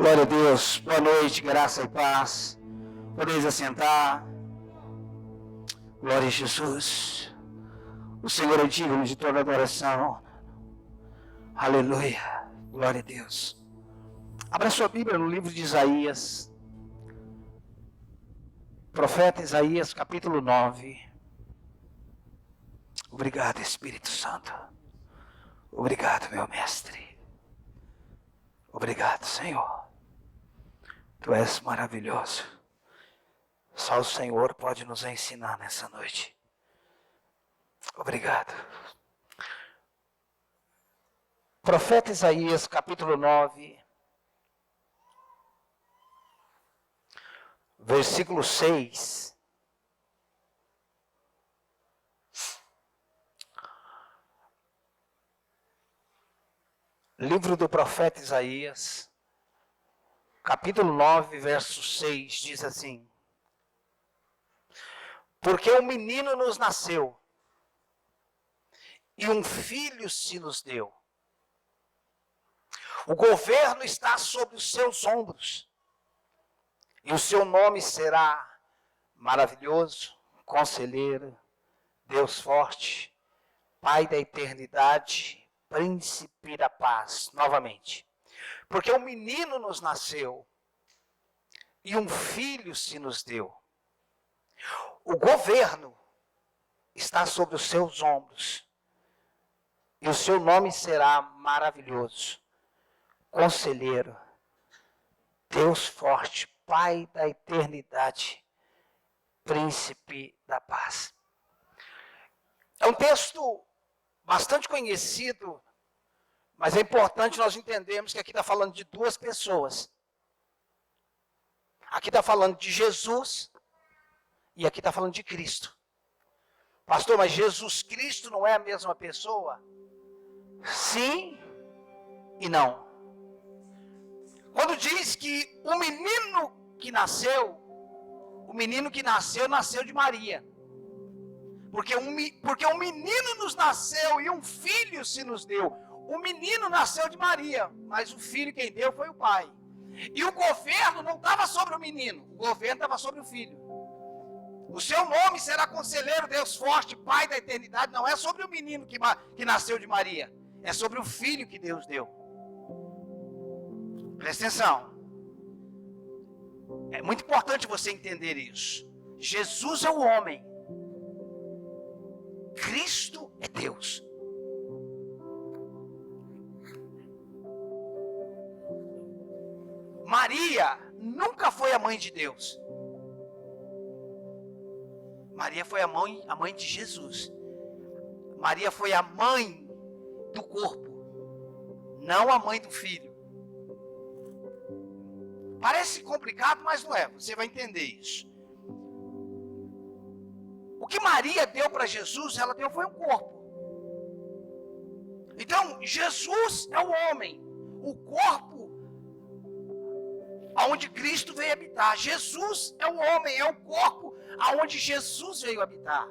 Glória a Deus, boa noite, graça e paz. Podeis assentar. Glória a Jesus. O Senhor é digno de toda adoração. Aleluia, glória a Deus. Abra sua Bíblia no livro de Isaías. Profeta Isaías, capítulo 9. Obrigado, Espírito Santo. Obrigado, meu mestre. Obrigado, Senhor. Tu és maravilhoso. Só o Senhor pode nos ensinar nessa noite. Obrigado. Profeta Isaías, capítulo 9, versículo 6. Livro do profeta Isaías, capítulo 9, verso 6, diz assim: Porque um menino nos nasceu, e um filho se nos deu. O governo está sobre os seus ombros, e o seu nome será Maravilhoso, Conselheiro, Deus Forte, Pai da Eternidade, Príncipe da Paz. Novamente. Porque um menino nos nasceu, e um filho se nos deu. O governo está sobre os seus ombros, e o seu nome será Maravilhoso, Conselheiro, Deus Forte, Pai da Eternidade, Príncipe da Paz. É um texto bastante conhecido, mas é importante nós entendermos que aqui está falando de duas pessoas. Aqui está falando de Jesus e aqui está falando de Cristo. Pastor, mas Jesus Cristo não é a mesma pessoa? Sim e não. Quando diz que o menino que nasceu nasceu de Maria. Porque um menino nos nasceu e um filho se nos deu. O menino nasceu de Maria, mas o filho quem deu foi o pai. E o governo não estava sobre o menino, o governo estava sobre o filho. O seu nome será Conselheiro, Deus Forte, Pai da Eternidade. Não é sobre o menino que nasceu de Maria, é sobre o filho que Deus deu. Presta atenção. É muito importante você entender isso. Jesus é o homem. Cristo é Deus. Maria nunca foi a mãe de Deus. Maria foi a mãe de Jesus. Maria foi a mãe do corpo, não a mãe do filho. Parece complicado, mas não é. Você vai entender isso. O que Maria deu para Jesus, ela deu foi um corpo. Então, Jesus é o homem, o corpo aonde Cristo veio habitar. Jesus é o homem, é o corpo aonde Jesus veio habitar.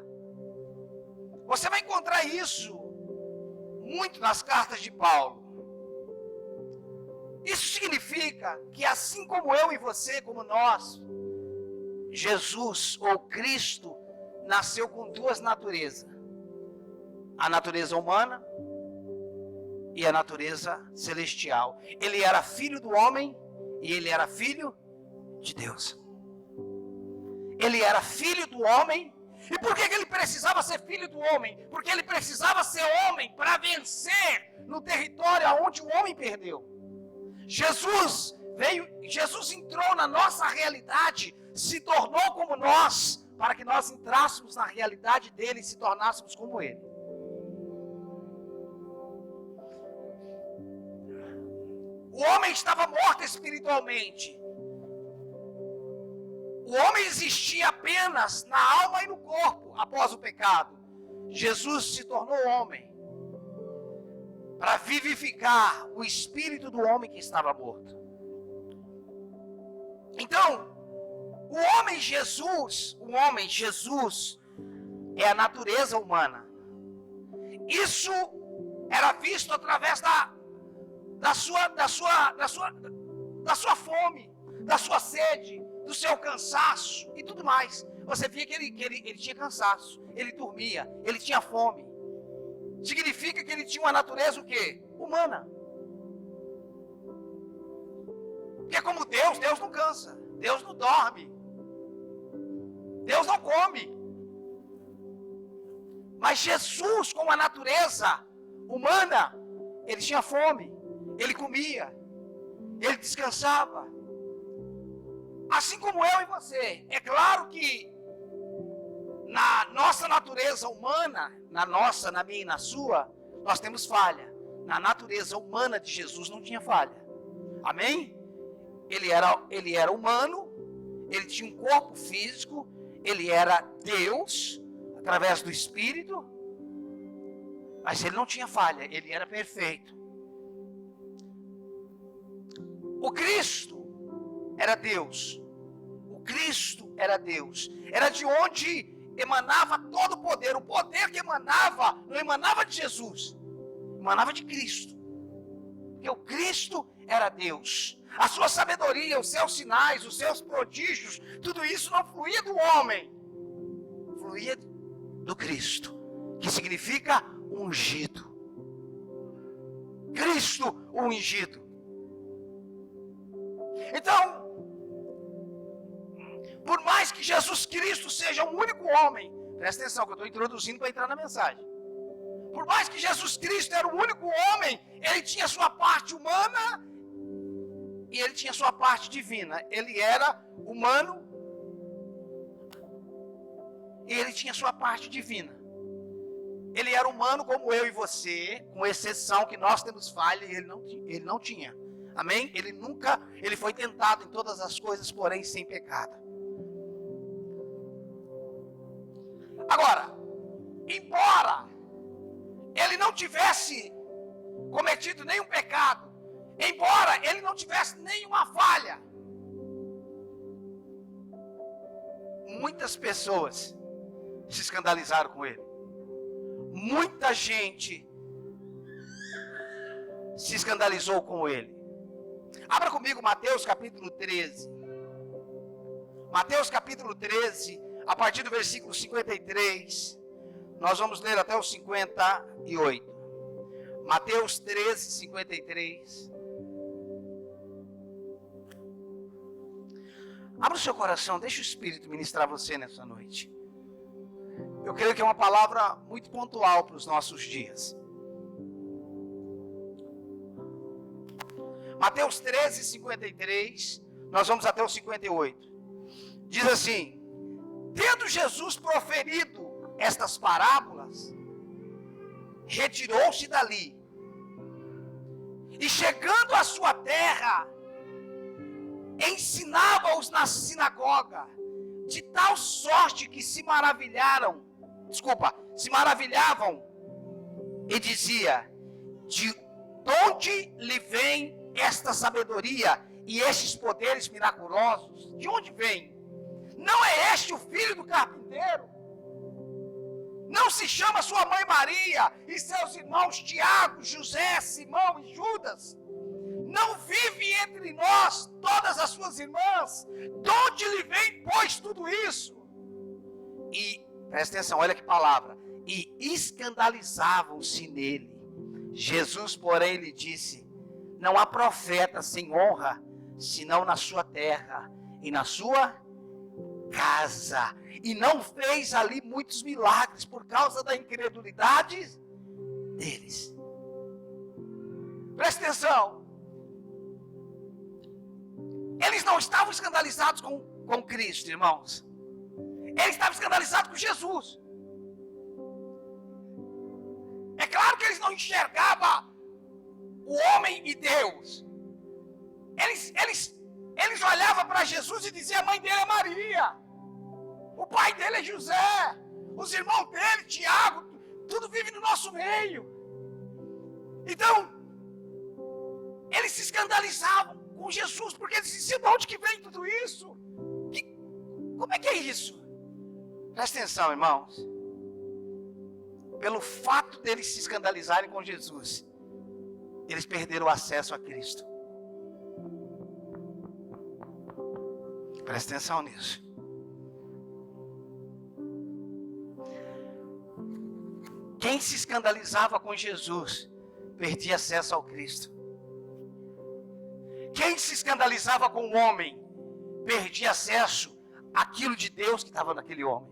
Você vai encontrar isso muito nas cartas de Paulo. Isso significa que assim como eu e você, como nós, Jesus ou Cristo nasceu com duas naturezas. A natureza humana e a natureza celestial. Ele era filho do homem e ele era filho de Deus. Ele era filho do homem. E por que ele precisava ser filho do homem? Porque ele precisava ser homem para vencer no território onde o homem perdeu. Jesus entrou na nossa realidade, se tornou como nós, para que nós entrássemos na realidade dele e se tornássemos como ele. O homem estava morto espiritualmente. O homem existia apenas na alma e no corpo após o pecado. Jesus se tornou homem para vivificar o espírito do homem que estava morto. Então, o homem Jesus é a natureza humana. Isso era visto através da sua fome, da sua sede, do seu cansaço e tudo mais. Você via que ele tinha cansaço, ele dormia, ele tinha fome. Significa que ele tinha uma natureza o quê? Humana. Porque como Deus não cansa, Deus não dorme, Deus não come. Mas Jesus, com a natureza humana, ele tinha fome, ele comia, ele descansava. Assim como eu e você. É claro que na nossa natureza humana, na minha e na sua, nós temos falha. Na natureza humana de Jesus não tinha falha. Amém? Ele era humano, ele tinha um corpo físico, ele era Deus, através do Espírito, mas ele não tinha falha, ele era perfeito. O Cristo era Deus. O Cristo era Deus. Era de onde emanava todo o poder. O poder que emanava, não emanava de Jesus, emanava de Cristo. Porque o Cristo era Deus. A sua sabedoria, os seus sinais, os seus prodígios, tudo isso não fluía do homem, fluía do Cristo, que significa ungido. Cristo, o ungido. Então, por mais que Jesus Cristo seja o único homem, presta atenção que eu estou introduzindo para entrar na mensagem. Por mais que Jesus Cristo era o único homem, ele tinha sua parte humana e ele tinha sua parte divina. Ele era humano e ele tinha sua parte divina. Ele era humano como eu e você, com exceção que nós temos falha e ele não tinha. Amém? Ele foi tentado em todas as coisas, porém sem pecado. Agora, embora ele não tivesse cometido nenhum pecado, embora ele não tivesse nenhuma falha, muitas pessoas se escandalizaram com ele. Muita gente se escandalizou com ele. Abra comigo Mateus capítulo 13. Mateus capítulo 13, a partir do versículo 53. Nós vamos ler até o 58. Mateus 13, 53. Abra o seu coração, deixa o Espírito ministrar você nessa noite. Eu creio que é uma palavra muito pontual para os nossos dias. Mateus 13, 53, nós vamos até o 58. Diz assim: tendo Jesus proferido estas parábolas, retirou-se dali, e chegando à sua terra, ensinava-os na sinagoga, de tal sorte que se maravilhavam, e dizia: de onde lhe vem esta sabedoria e estes poderes miraculosos? De onde vem? Não é este o filho do carpinteiro? Não se chama sua mãe Maria e seus irmãos Tiago, José, Simão e Judas? Não vive entre nós todas as suas irmãs? De onde lhe vem, pois, tudo isso? E, presta atenção, olha que palavra. E escandalizavam-se nele. Jesus, porém, lhe disse: não há profeta sem honra, senão na sua terra e na sua casa. E não fez ali muitos milagres por causa da incredulidade deles. Presta atenção. Eles não estavam escandalizados com Cristo, irmãos. Eles estavam escandalizados com Jesus. É claro que eles não enxergavam o homem e Deus. Eles olhavam para Jesus e diziam: a mãe dele é Maria, o pai dele é José, os irmãos dele, Tiago, tudo vive no nosso meio. Então, eles se escandalizavam com Jesus, porque eles diziam: de onde que vem tudo isso? Como é que é isso? Presta atenção, irmãos. Pelo fato deles se escandalizarem com Jesus, eles perderam o acesso a Cristo. Presta atenção nisso. Quem se escandalizava com Jesus perdia acesso ao Cristo. Quem se escandalizava com o homem perdia acesso àquilo de Deus que estava naquele homem.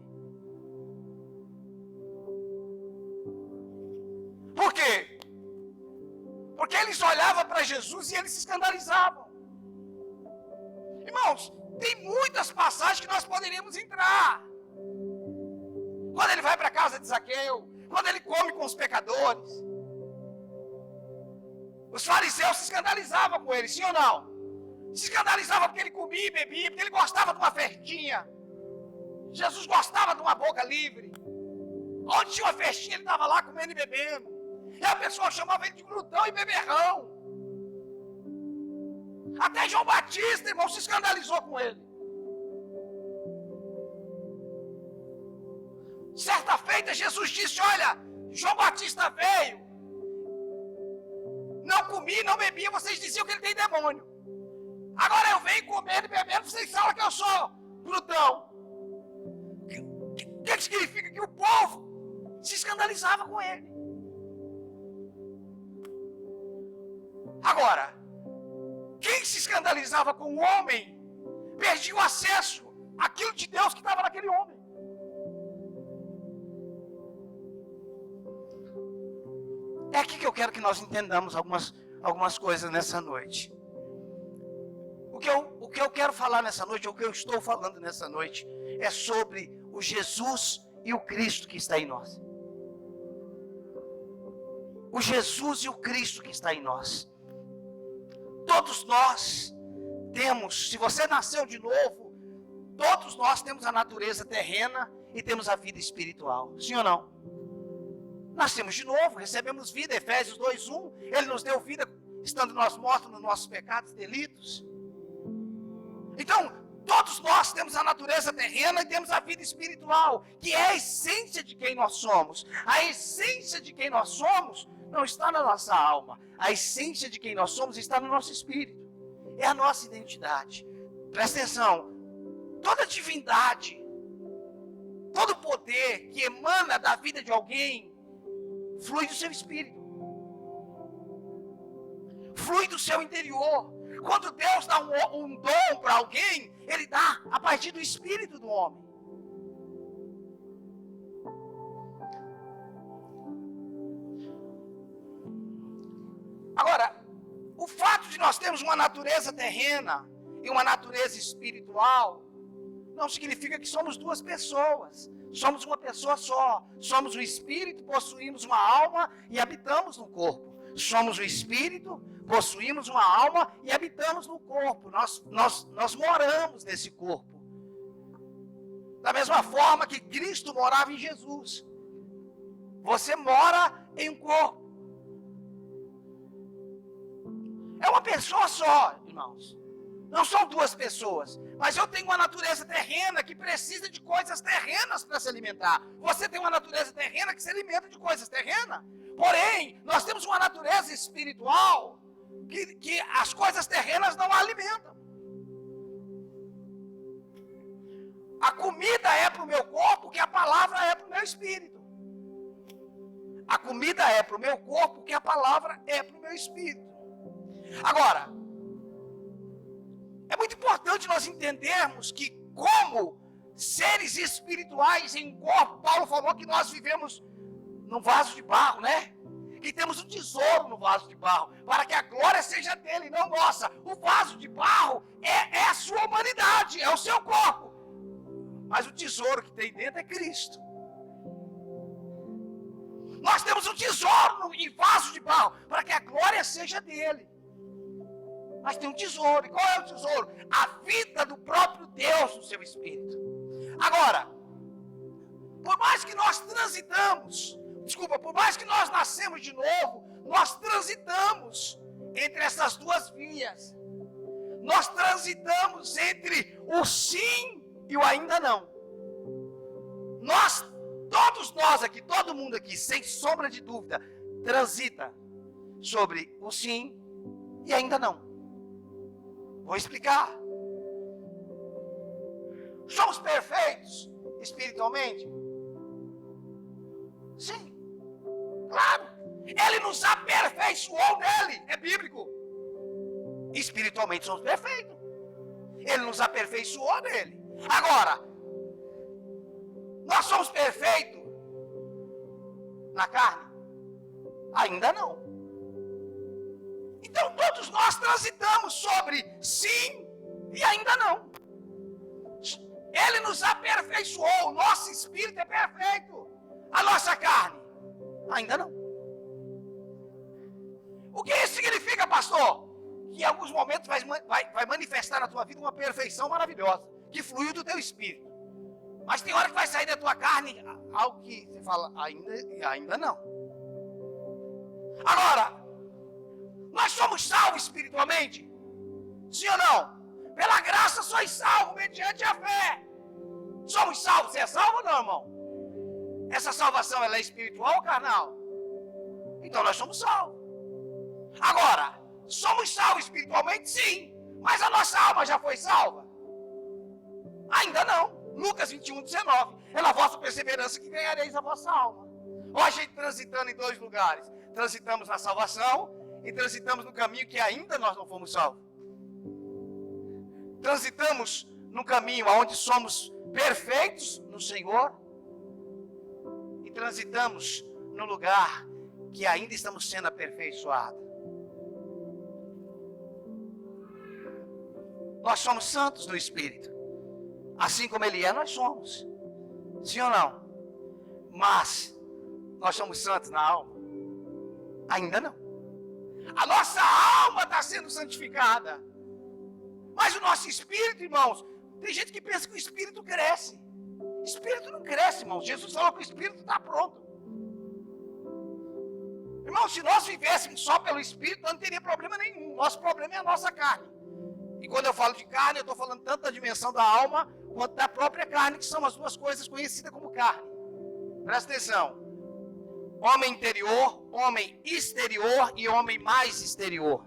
Por quê? Porque eles olhavam para Jesus e eles se escandalizavam. Irmãos, tem muitas passagens que nós poderíamos entrar. Quando ele vai para a casa de Zaqueu, quando ele come com os pecadores. Os fariseus se escandalizavam com ele, sim ou não? Se escandalizavam porque ele comia e bebia, porque ele gostava de uma festinha. Jesus gostava de uma boca livre. Onde tinha uma festinha, ele estava lá comendo e bebendo. E a pessoa chamava ele de glutão e beberrão. Até João Batista, irmão, se escandalizou com ele. Certa feita, Jesus disse, olha, João Batista veio, não comia, não bebia, vocês diziam que ele tem demônio. Agora eu venho comendo e bebendo, vocês falam que eu sou glutão. O que significa? Que o povo se escandalizava com ele. Agora, quem se escandalizava com o homem, perdia o acesso àquilo de Deus que estava naquele homem. É aqui que eu quero que nós entendamos algumas coisas nessa noite. O que eu quero falar nessa noite, o que eu estou falando nessa noite, é sobre o Jesus e o Cristo que está em nós. O Jesus e o Cristo que está em nós. Todos nós temos, se você nasceu de novo, todos nós temos a natureza terrena e temos a vida espiritual. Sim ou não? Nascemos de novo, recebemos vida, Efésios 2:1, Ele nos deu vida, estando nós mortos nos nossos pecados e delitos. Então, todos nós temos a natureza terrena e temos a vida espiritual, que é a essência de quem nós somos. A essência de quem nós somos não está na nossa alma, a essência de quem nós somos está no nosso espírito, é a nossa identidade. Presta atenção, toda divindade, todo poder que emana da vida de alguém, flui do seu espírito, flui do seu interior. Quando Deus dá um dom para alguém, Ele dá a partir do espírito do homem. Agora, o fato de nós termos uma natureza terrena e uma natureza espiritual, não significa que somos duas pessoas. Somos uma pessoa só. Somos o espírito, possuímos uma alma e habitamos no corpo. Somos o espírito, possuímos uma alma e habitamos no corpo. Nós moramos nesse corpo. Da mesma forma que Cristo morava em Jesus. Você mora em um corpo. É uma pessoa só, irmãos. Não são duas pessoas. Mas eu tenho uma natureza terrena que precisa de coisas terrenas para se alimentar. Você tem uma natureza terrena que se alimenta de coisas terrenas. Porém, nós temos uma natureza espiritual que as coisas terrenas não a alimentam. A comida é para o meu corpo, que a palavra é para o meu espírito. A comida é para o meu corpo, que a palavra é para o meu espírito. Agora, é muito importante nós entendermos que, como seres espirituais em um corpo, Paulo falou que nós vivemos num vaso de barro, né? Que temos um tesouro no vaso de barro, para que a glória seja dele, não nossa. O vaso de barro é a sua humanidade, é o seu corpo. Mas o tesouro que tem dentro é Cristo. Nós temos um tesouro em vaso de barro, para que a glória seja dele. Mas tem um tesouro. E qual é o tesouro? A vida do próprio Deus no seu espírito. Agora, por mais que nós por mais que nós nascemos de novo, nós transitamos entre essas duas vias. Nós transitamos entre o sim e o ainda não. Todos nós aqui, todo mundo aqui, sem sombra de dúvida, transita sobre o sim e ainda não. Vou explicar. Somos perfeitos espiritualmente? Sim, claro. Ele nos aperfeiçoou nele, é bíblico. Espiritualmente somos perfeitos. Ele nos aperfeiçoou nele. Agora, nós somos perfeitos na carne? Ainda não. Então todos nós transitamos sobre sim e ainda não. Ele nos aperfeiçoou, o nosso espírito é perfeito. A nossa carne, ainda não. O que isso significa, pastor? Que em alguns momentos vai manifestar na tua vida uma perfeição maravilhosa, que fluiu do teu espírito. Mas tem hora que vai sair da tua carne algo que você fala, ainda não. Agora, nós somos salvos espiritualmente? Sim ou não? Pela graça sois salvos mediante a fé. Somos salvos? Você é salvo ou não, irmão? Essa salvação, ela é espiritual ou carnal? Então nós somos salvos. Agora, somos salvos espiritualmente? Sim. Mas a nossa alma já foi salva? Ainda não. Lucas 21:19. É na vossa perseverança que ganhareis a vossa alma. Olha a gente transitando em dois lugares. Transitamos na salvação e transitamos no caminho que ainda nós não fomos salvos. Transitamos no caminho onde somos perfeitos no Senhor e transitamos no lugar que ainda estamos sendo aperfeiçoados. Nós somos santos no Espírito. Assim como Ele é, nós somos. Sim ou não? Mas nós somos santos na alma? Ainda não. A nossa alma está sendo santificada. Mas o nosso espírito, irmãos, tem gente que pensa que o espírito cresce. O espírito não cresce, irmãos. Jesus falou que o espírito está pronto. Irmão, se nós vivêssemos só pelo espírito, não teria problema nenhum. Nosso problema é a nossa carne. E quando eu falo de carne, eu estou falando tanto da dimensão da alma, quanto da própria carne, que são as duas coisas conhecidas como carne. Presta atenção. Homem interior, homem exterior e homem mais exterior.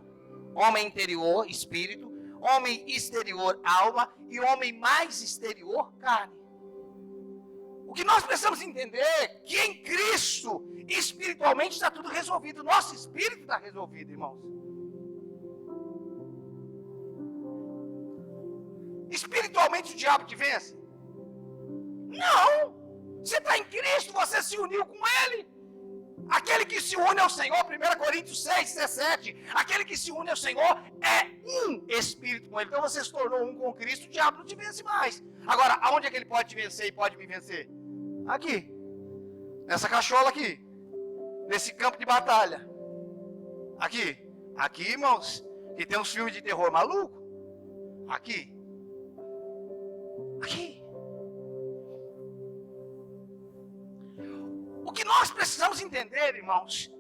Homem interior, espírito. Homem exterior, alma. E homem mais exterior, carne. O que nós precisamos entender é que em Cristo, espiritualmente, está tudo resolvido. Nosso espírito está resolvido, irmãos. Espiritualmente o diabo te vence? Não! Você está em Cristo, você se uniu com Ele. Aquele que se une ao Senhor, 1 Coríntios 6:17, aquele que se une ao Senhor é um espírito com Ele. Então você se tornou um com Cristo, o diabo não te vence mais. Agora, aonde é que ele pode te vencer e pode me vencer? Aqui, nessa cachola aqui, nesse campo de batalha. Aqui, irmãos, que tem uns filmes de terror maluco. Aqui. O que nós precisamos entender, irmãos,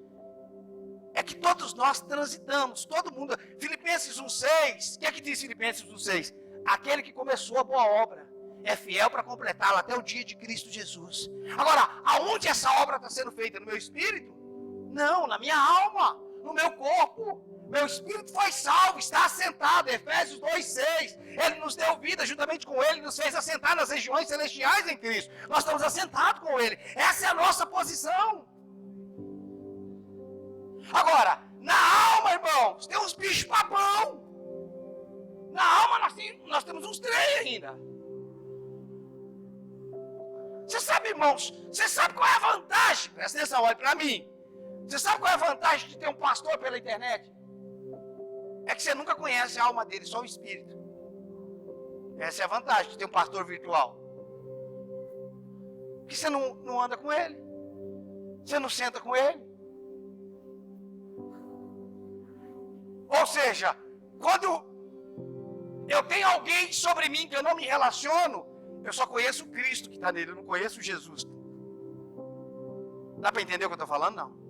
é que todos nós transitamos, todo mundo. Filipenses 1:6, o que é que diz Filipenses 1:6? Aquele que começou a boa obra é fiel para completá-la até o dia de Cristo Jesus. Agora, aonde essa obra está sendo feita? No meu espírito? Não, na minha alma, no meu corpo. Meu espírito foi salvo, está assentado, Efésios 2:6. Ele nos deu vida, juntamente com Ele, nos fez assentar nas regiões celestiais em Cristo. Nós estamos assentados com Ele. Essa é a nossa posição. Agora, na alma, irmãos, tem uns bichos papão. Na alma nós temos uns três ainda. Você sabe, irmãos, você sabe qual é a vantagem? Presta atenção, olha para mim. Você sabe qual é a vantagem de ter um pastor pela internet? É que você nunca conhece a alma dele, só o espírito. Essa é a vantagem de ter um pastor virtual. Porque você não anda com ele. Você não senta com ele. Ou seja, quando eu tenho alguém sobre mim que eu não me relaciono, eu só conheço o Cristo que está nele, eu não conheço Jesus. Dá para entender o que eu estou falando? Não.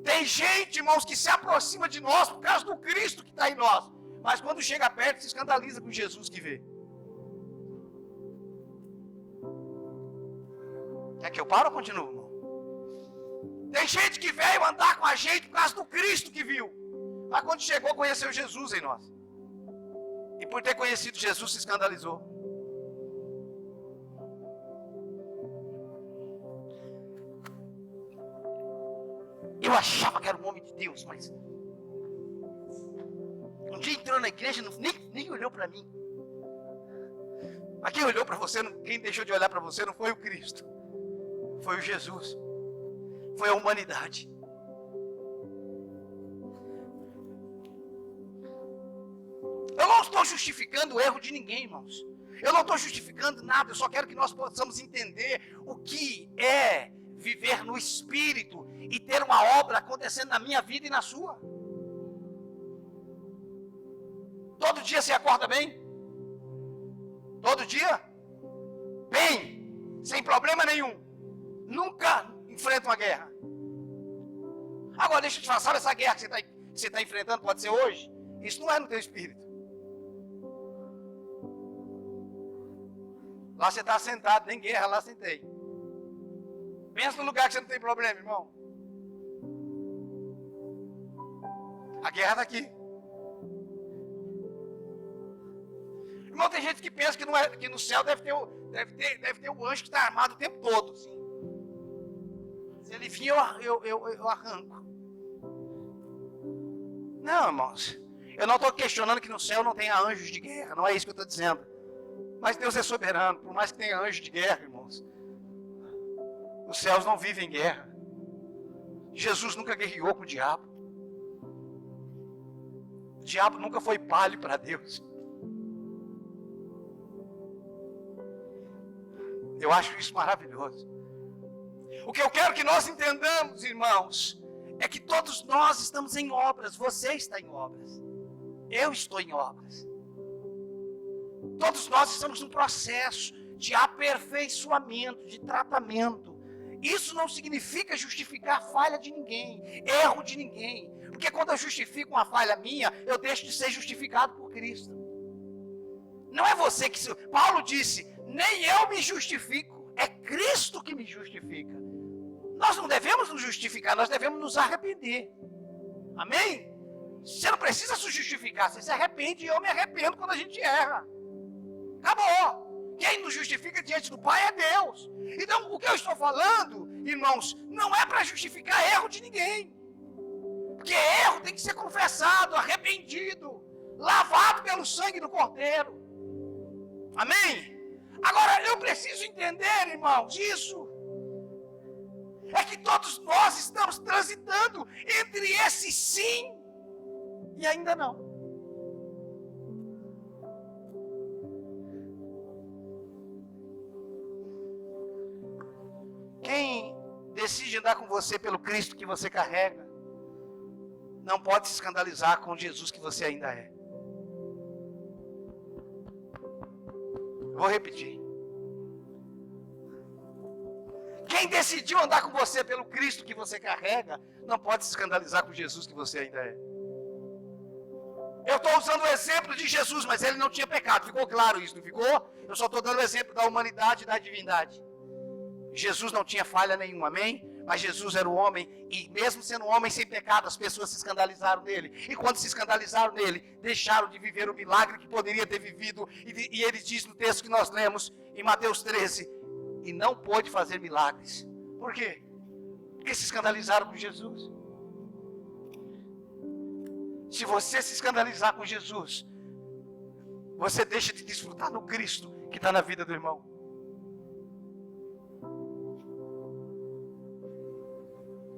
Tem gente, irmãos, que se aproxima de nós por causa do Cristo que está em nós. Mas quando chega perto, se escandaliza com Jesus que vê. Quer que eu pare ou continuo, irmão? Tem gente que veio andar com a gente por causa do Cristo que viu. Mas quando chegou, conheceu Jesus em nós. E por ter conhecido Jesus, se escandalizou. Eu achava que era um homem de Deus, mas um dia entrou na igreja, nem olhou para mim. Mas quem olhou para você, quem deixou de olhar para você não foi o Cristo, foi o Jesus, foi a humanidade. Eu não estou justificando o erro de ninguém, irmãos. Eu não estou justificando nada, eu só quero que nós possamos entender o que é viver no Espírito e ter uma obra acontecendo na minha vida e na sua. Todo dia você acorda bem? Todo dia? Bem, sem problema nenhum. Nunca enfrenta uma guerra. Agora deixa eu te falar, sabe essa guerra que você está enfrentando, pode ser hoje? Isso não é no teu espírito. Lá você está sentado, nem guerra, lá sentei. Pensa no lugar que você não tem problema, irmão. A guerra está aqui. Irmão, tem gente que pensa que no céu deve ter o anjo que está armado o tempo todo. Assim. Se ele vir, eu arranco. Não, irmãos. Eu não estou questionando que no céu não tenha anjos de guerra. Não é isso que eu estou dizendo. Mas Deus é soberano. Por mais que tenha anjos de guerra, irmãos. Os céus não vivem em guerra. Jesus nunca guerreou com o diabo. O diabo nunca foi palho para Deus. Eu acho isso maravilhoso. O que eu quero que nós entendamos, irmãos, é que todos nós estamos em obras. Você está em obras. Eu estou em obras. Todos nós estamos num processo de aperfeiçoamento, de tratamento. Isso não significa justificar a falha de ninguém, erro de ninguém. Porque quando eu justifico uma falha minha, eu deixo de ser justificado por Cristo. Não é você que... Paulo disse, nem eu me justifico, é Cristo que me justifica. Nós não devemos nos justificar, nós devemos nos arrepender. Amém? Você não precisa se justificar, você se arrepende e eu me arrependo quando a gente erra. Acabou. Quem nos justifica diante do Pai é Deus. Então, o que eu estou falando, irmãos, não é para justificar erro de ninguém. Porque erro tem que ser confessado, arrependido, lavado pelo sangue do Cordeiro. Amém? Agora, eu preciso entender, irmãos, isso. É que todos nós estamos transitando entre esse sim e ainda não. Quem decide andar com você pelo Cristo que você carrega, não pode se escandalizar com Jesus que você ainda é. Vou repetir. Quem decidiu andar com você pelo Cristo que você carrega, não pode se escandalizar com Jesus que você ainda é. Eu estou usando o exemplo de Jesus, mas ele não tinha pecado. Ficou claro isso, não ficou? Eu só estou dando o exemplo da humanidade e da divindade. Jesus não tinha falha nenhuma, amém? Mas Jesus era o homem, e mesmo sendo um homem sem pecado, as pessoas se escandalizaram nele. E quando se escandalizaram nele, deixaram de viver o milagre que poderia ter vivido. E ele diz no texto que nós lemos, em Mateus 13, e não pôde fazer milagres. Por quê? Porque se escandalizaram com Jesus. Se você se escandalizar com Jesus, você deixa de desfrutar no Cristo que está na vida do irmão.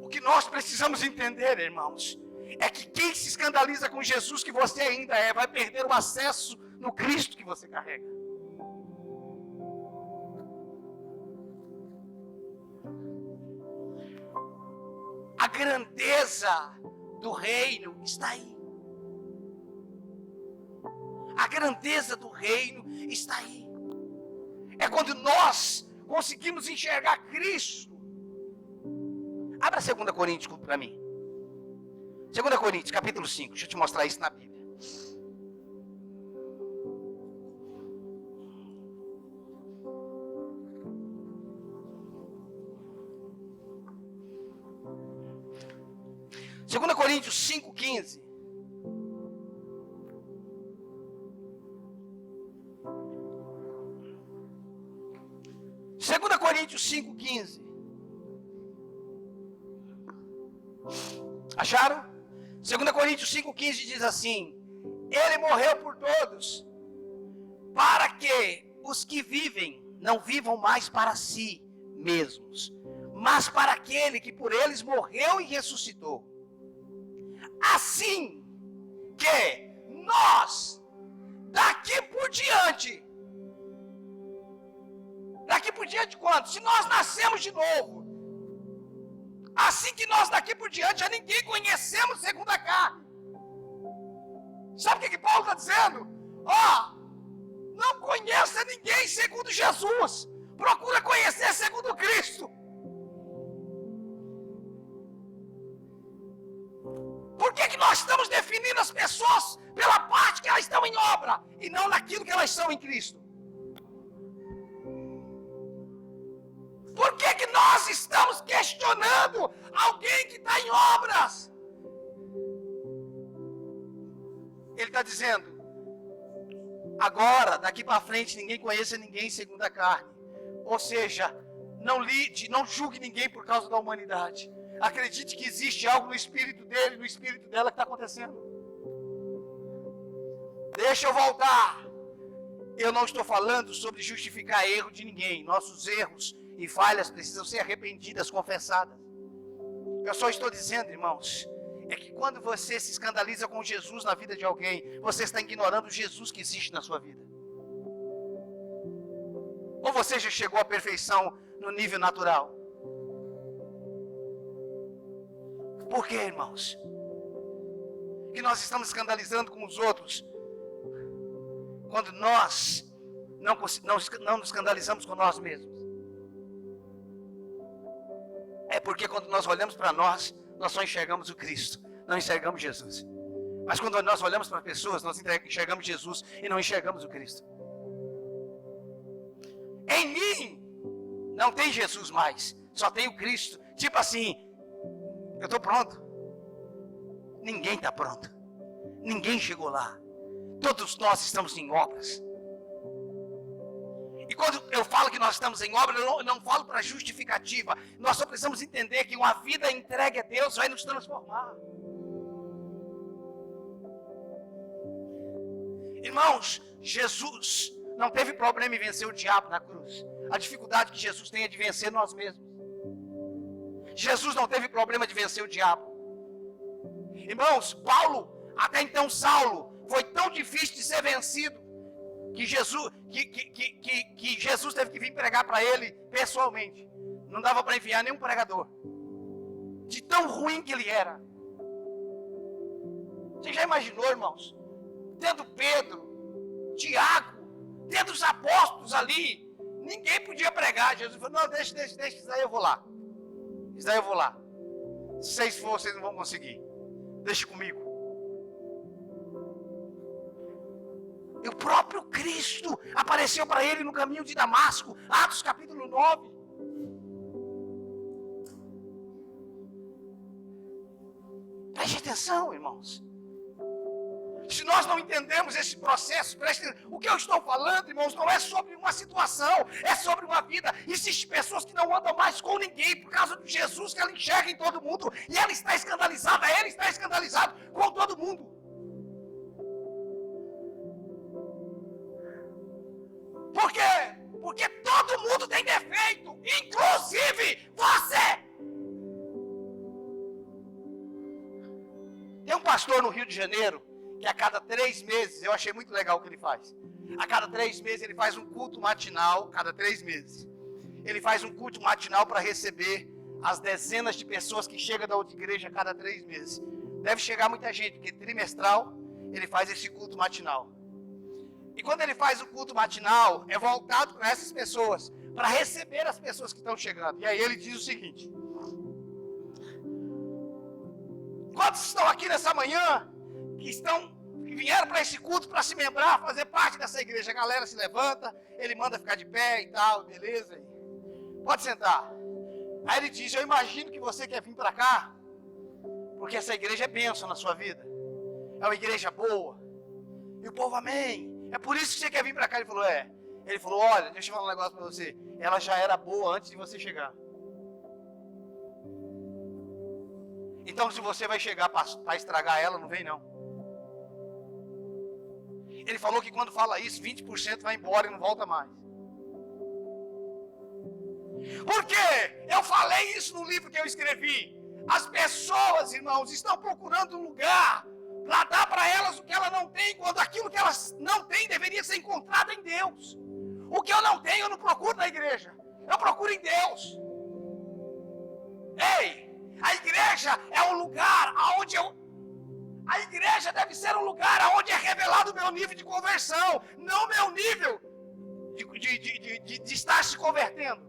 O que nós precisamos entender, irmãos, é que quem se escandaliza com Jesus que você ainda é, vai perder o acesso no Cristo que você carrega. A grandeza do reino está aí. A grandeza do reino está aí. É quando nós conseguimos enxergar Cristo. Abra 2 Coríntios para mim. 2 Coríntios, capítulo 5. Deixa eu te mostrar isso na Bíblia. Segunda Coríntios 5:15. Segunda Coríntios 5:15. Acharam? 2 Coríntios 5,15 diz assim: Ele morreu por todos, para que os que vivem não vivam mais para si mesmos, mas para aquele que por eles morreu e ressuscitou. Assim que nós, daqui por diante quando? Se nós nascemos de novo, assim que nós daqui por diante a ninguém conhecemos segundo a carne. Sabe o que Paulo está dizendo? Não conheça ninguém segundo Jesus, procura conhecer segundo Cristo. Por que nós estamos definindo as pessoas pela parte que elas estão em obra e não naquilo que elas são em Cristo? Por que nós estamos questionando alguém que está em obras? Ele está dizendo: agora, daqui para frente, ninguém conheça ninguém segundo a carne. Ou seja, não julgue ninguém por causa da humanidade. Acredite que existe algo no espírito dele, no espírito dela que está acontecendo. Deixa eu voltar. Eu não estou falando sobre justificar erro de ninguém. Nossos erros e falhas precisam ser arrependidas, confessadas. Eu só estou dizendo, irmãos, é que quando você se escandaliza com Jesus na vida de alguém, você está ignorando o Jesus que existe na sua vida. Ou você já chegou à perfeição no nível natural? Por que, irmãos? Que nós estamos escandalizando com os outros, quando nós não nos escandalizamos com nós mesmos. É porque quando nós olhamos para nós só enxergamos o Cristo, não enxergamos Jesus. Mas quando nós olhamos para pessoas, nós enxergamos Jesus e não enxergamos o Cristo. Em mim não tem Jesus mais, só tem o Cristo. Tipo assim, eu estou pronto. Ninguém está pronto. Ninguém chegou lá. Todos nós estamos em obras. E quando eu falo que nós estamos em obra, eu não falo para justificativa. Nós só precisamos entender que uma vida entregue a Deus vai nos transformar. Irmãos, Jesus não teve problema em vencer o diabo na cruz. A dificuldade que Jesus tem é de vencer nós mesmos. Jesus não teve problema de vencer o diabo. Irmãos, Paulo, até então Saulo, foi tão difícil de ser vencido, que Jesus teve que vir pregar para ele pessoalmente. Não dava para enviar nenhum pregador, de tão ruim que ele era. Você já imaginou, irmãos, tendo Pedro, Tiago, tendo os apóstolos ali, ninguém podia pregar. Jesus falou: não, deixa, isso aí eu vou lá. Isso aí eu vou lá. Se vocês for, vocês não vão conseguir. Deixa comigo. E o próprio Cristo apareceu para ele no caminho de Damasco, Atos capítulo 9. Preste atenção, irmãos. Se nós não entendemos esse processo, o que eu estou falando, irmãos, não é sobre uma situação, é sobre uma vida. Existem pessoas que não andam mais com ninguém por causa de Jesus, que ela enxerga em todo mundo, e ela está escandalizada, ele está escandalizado com todo mundo. Por quê? Porque todo mundo tem defeito, inclusive você. Tem um pastor no Rio de Janeiro, que a cada 3 meses, eu achei muito legal o que ele faz. A cada 3 meses ele faz um culto matinal, cada 3 meses. Ele faz um culto matinal para receber as dezenas de pessoas que chegam da outra igreja a cada 3 meses. Deve chegar muita gente, porque trimestral ele faz esse culto matinal. E quando ele faz o culto matinal, é voltado para essas pessoas, para receber as pessoas que estão chegando. E aí ele diz o seguinte: quantos estão aqui nessa manhã, que vieram para esse culto para se membrar, fazer parte dessa igreja? A galera se levanta, ele manda ficar de pé e tal, beleza? Pode sentar. Aí ele diz: eu imagino que você quer vir para cá, porque essa igreja é bênção na sua vida, é uma igreja boa. E o povo: amém. É por isso que você quer vir para cá. Ele falou: é. Ele falou: olha, deixa eu falar um negócio para você. Ela já era boa antes de você chegar. Então se você vai chegar para estragar ela, não vem não. Ele falou que quando fala isso, 20% vai embora e não volta mais. Por quê? Eu falei isso no livro que eu escrevi. As pessoas, irmãos, estão procurando um lugar para dar para elas o que ela não tem, quando aquilo que elas não têm deveria ser encontrado em Deus. O que eu não tenho, eu não procuro na igreja. Eu procuro em Deus. Ei, a igreja é um lugar onde a igreja deve ser um lugar onde é revelado o meu nível de conversão, não meu nível de estar se convertendo.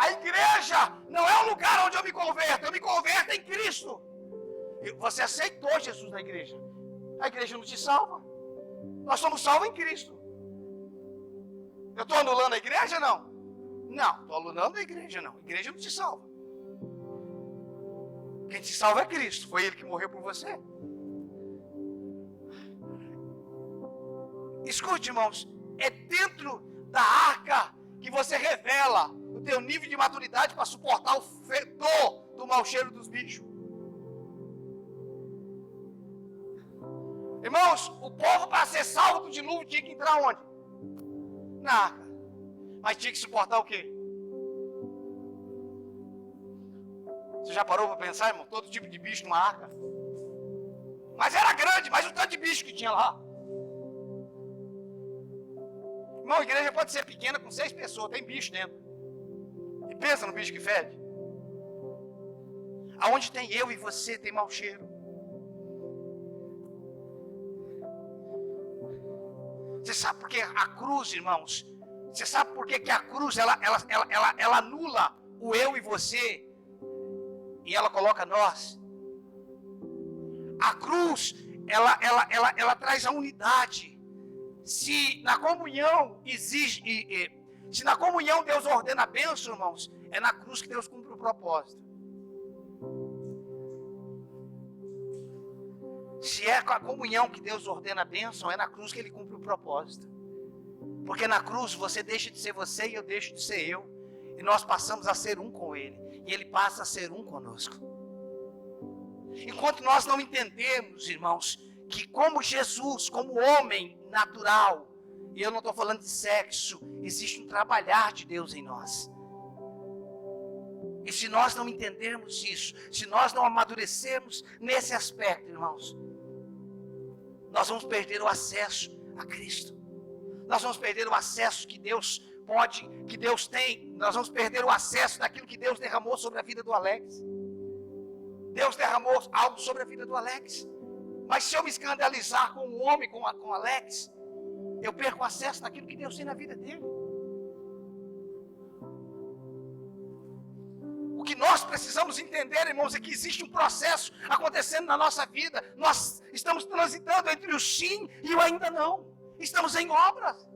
A igreja não é um lugar onde eu me converto em Cristo. Você aceitou Jesus na igreja. A igreja não te salva. Nós somos salvos em Cristo. Eu estou anulando a igreja? Não. Não, estou anulando a igreja não. A igreja não te salva. Quem te salva é Cristo. Foi Ele que morreu por você. Escute, irmãos. É dentro da arca que você revela o teu nível de maturidade para suportar o fedor do mau cheiro dos bichos. Irmãos, o povo para ser salvo do dilúvio tinha que entrar onde? Na arca. Mas tinha que suportar o quê? Você já parou para pensar, irmão? Todo tipo de bicho numa arca. Mas era grande, mas o tanto de bicho que tinha lá. Irmão, a igreja pode ser pequena com 6 pessoas, tem bicho dentro. E pensa no bicho que fede. Aonde tem eu e você, tem mau cheiro. Você sabe por que a cruz, irmãos? Você sabe por que a cruz, ela anula o eu e você e ela coloca nós? A cruz, ela traz a unidade. Se na comunhão se na comunhão Deus ordena a bênção, irmãos, é na cruz que Deus cumpre o propósito. Se é com a comunhão que Deus ordena a bênção, é na cruz que Ele cumpre o propósito. Porque na cruz você deixa de ser você e eu deixo de ser eu. E nós passamos a ser um com Ele. E Ele passa a ser um conosco. Enquanto nós não entendemos, irmãos, que como Jesus, como homem natural, e eu não estou falando de sexo, existe um trabalhar de Deus em nós. E se nós não entendermos isso, se nós não amadurecermos nesse aspecto, irmãos, nós vamos perder o acesso a Cristo. Nós vamos perder o acesso que Deus que Deus tem. Nós vamos perder o acesso daquilo que Deus derramou sobre a vida do Alex. Deus derramou algo sobre a vida do Alex. Mas se eu me escandalizar com um homem, com o Alex, eu perco o acesso naquilo que Deus tem na vida dele. O que nós precisamos entender, irmãos, é que existe um processo acontecendo na nossa vida. Nós estamos transitando entre o sim e o ainda não. Estamos em obras.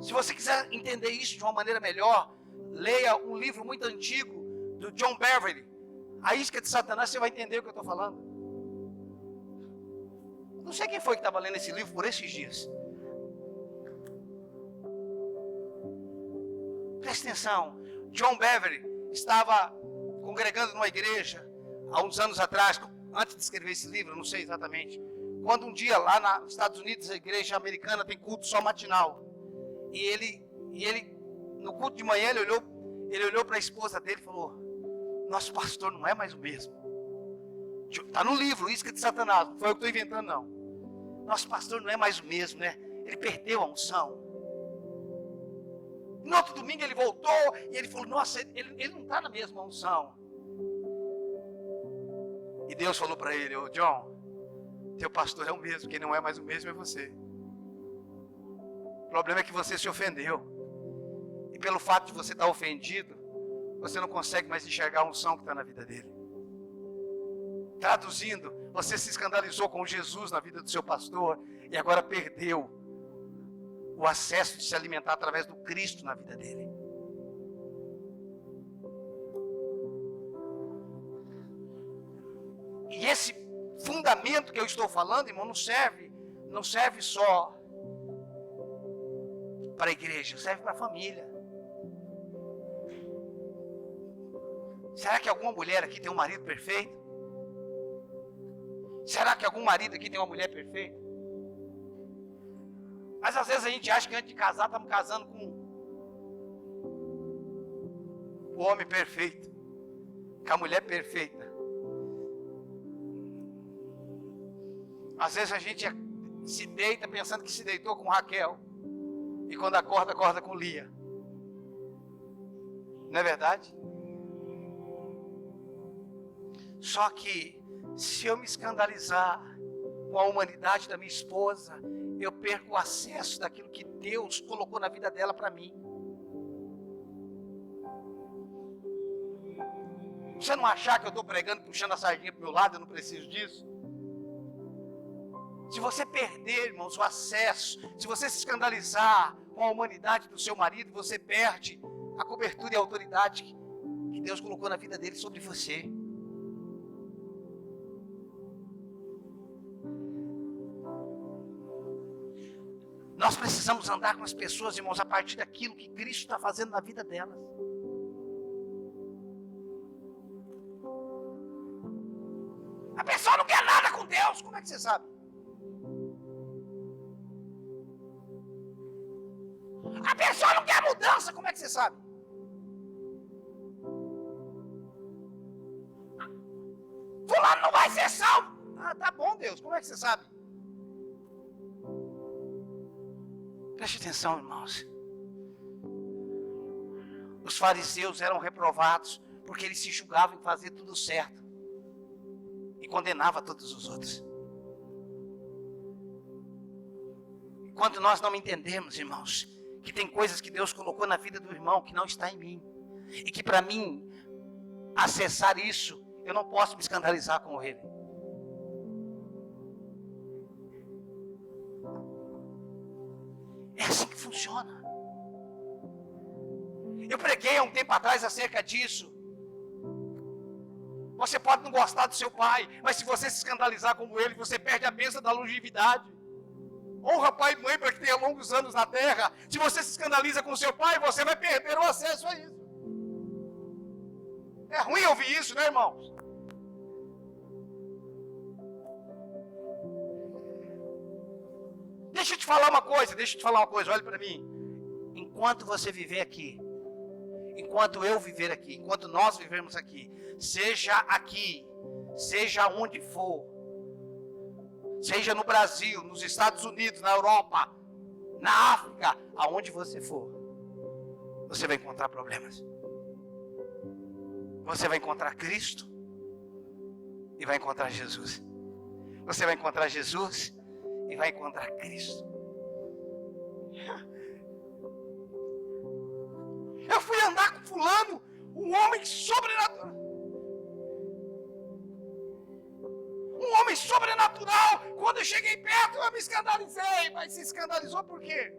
Se você quiser entender isso de uma maneira melhor, leia um livro muito antigo do John Beverly, A Isca de Satanás, você vai entender o que eu estou falando. Não sei quem foi que estava lendo esse livro por esses dias. Presta atenção, John Beverly estava congregando numa igreja há uns anos atrás, antes de escrever esse livro, não sei exatamente, quando um dia lá nos Estados Unidos, a igreja americana tem culto só matinal, e ele no culto de manhã, ele olhou para a esposa dele e falou: nosso pastor não é mais o mesmo. Está no livro, Isca de Satanás, não foi eu que estou inventando não. Nosso pastor não é mais o mesmo, né? Ele perdeu a unção. No outro domingo ele voltou e ele falou: nossa, ele não está na mesma unção. E Deus falou para ele: ô John, teu pastor é o mesmo, quem não é mais o mesmo é você. O problema é que você se ofendeu. E pelo fato de você estar ofendido, você não consegue mais enxergar a unção que está na vida dele. Traduzindo, você se escandalizou com Jesus na vida do seu pastor e agora perdeu o acesso de se alimentar através do Cristo na vida dele. E esse fundamento que eu estou falando, irmão, não serve só para a igreja, serve para a família. Será que alguma mulher aqui tem um marido perfeito? Será que algum marido aqui tem uma mulher perfeita? Mas às vezes a gente acha que antes de casar estamos casando com o homem perfeito, com a mulher perfeita. Às vezes a gente se deita pensando que se deitou com Raquel, e quando acorda, acorda com Lia. Não é verdade? Só que se eu me escandalizar com a humanidade da minha esposa, eu perco o acesso daquilo que Deus colocou na vida dela para mim. Você não achar que eu estou pregando, puxando a sardinha para o meu lado, eu não preciso disso? Se você perder, irmãos, o acesso, se você se escandalizar com a humanidade do seu marido, você perde a cobertura e a autoridade que Deus colocou na vida dele sobre você. Nós precisamos andar com as pessoas, irmãos, a partir daquilo que Cristo está fazendo na vida delas. A pessoa não quer nada com Deus, como é que você sabe? A pessoa não quer mudança, como é que você sabe? Fulano não vai ser salvo. Ah, tá bom, Deus, como é que você sabe? Preste atenção, irmãos. Os fariseus eram reprovados porque eles se julgavam em fazer tudo certo e condenavam todos os outros. Enquanto nós não entendemos, irmãos, que tem coisas que Deus colocou na vida do irmão que não está em mim, e que para mim acessar isso, eu não posso me escandalizar com ele. É assim que funciona. Eu preguei há um tempo atrás acerca disso. Você pode não gostar do seu pai, mas se você se escandalizar como ele, você perde a bênção da longevidade. Honra pai e mãe para que tenha longos anos na terra. Se você se escandaliza com seu pai, você vai perder o acesso a isso. É ruim ouvir isso, né, irmãos? Deixa eu te falar uma coisa, olhe para mim. Enquanto você viver aqui, enquanto eu viver aqui, enquanto nós vivermos aqui, seja onde for, seja no Brasil, nos Estados Unidos, na Europa, na África, aonde você for, você vai encontrar problemas. Você vai encontrar Cristo e vai encontrar Jesus. Você vai encontrar Jesus e vai encontrar Cristo. Eu fui andar com fulano, um homem sobrenatural. Um homem sobrenatural. Quando eu cheguei perto, eu me escandalizei. Mas se escandalizou por quê?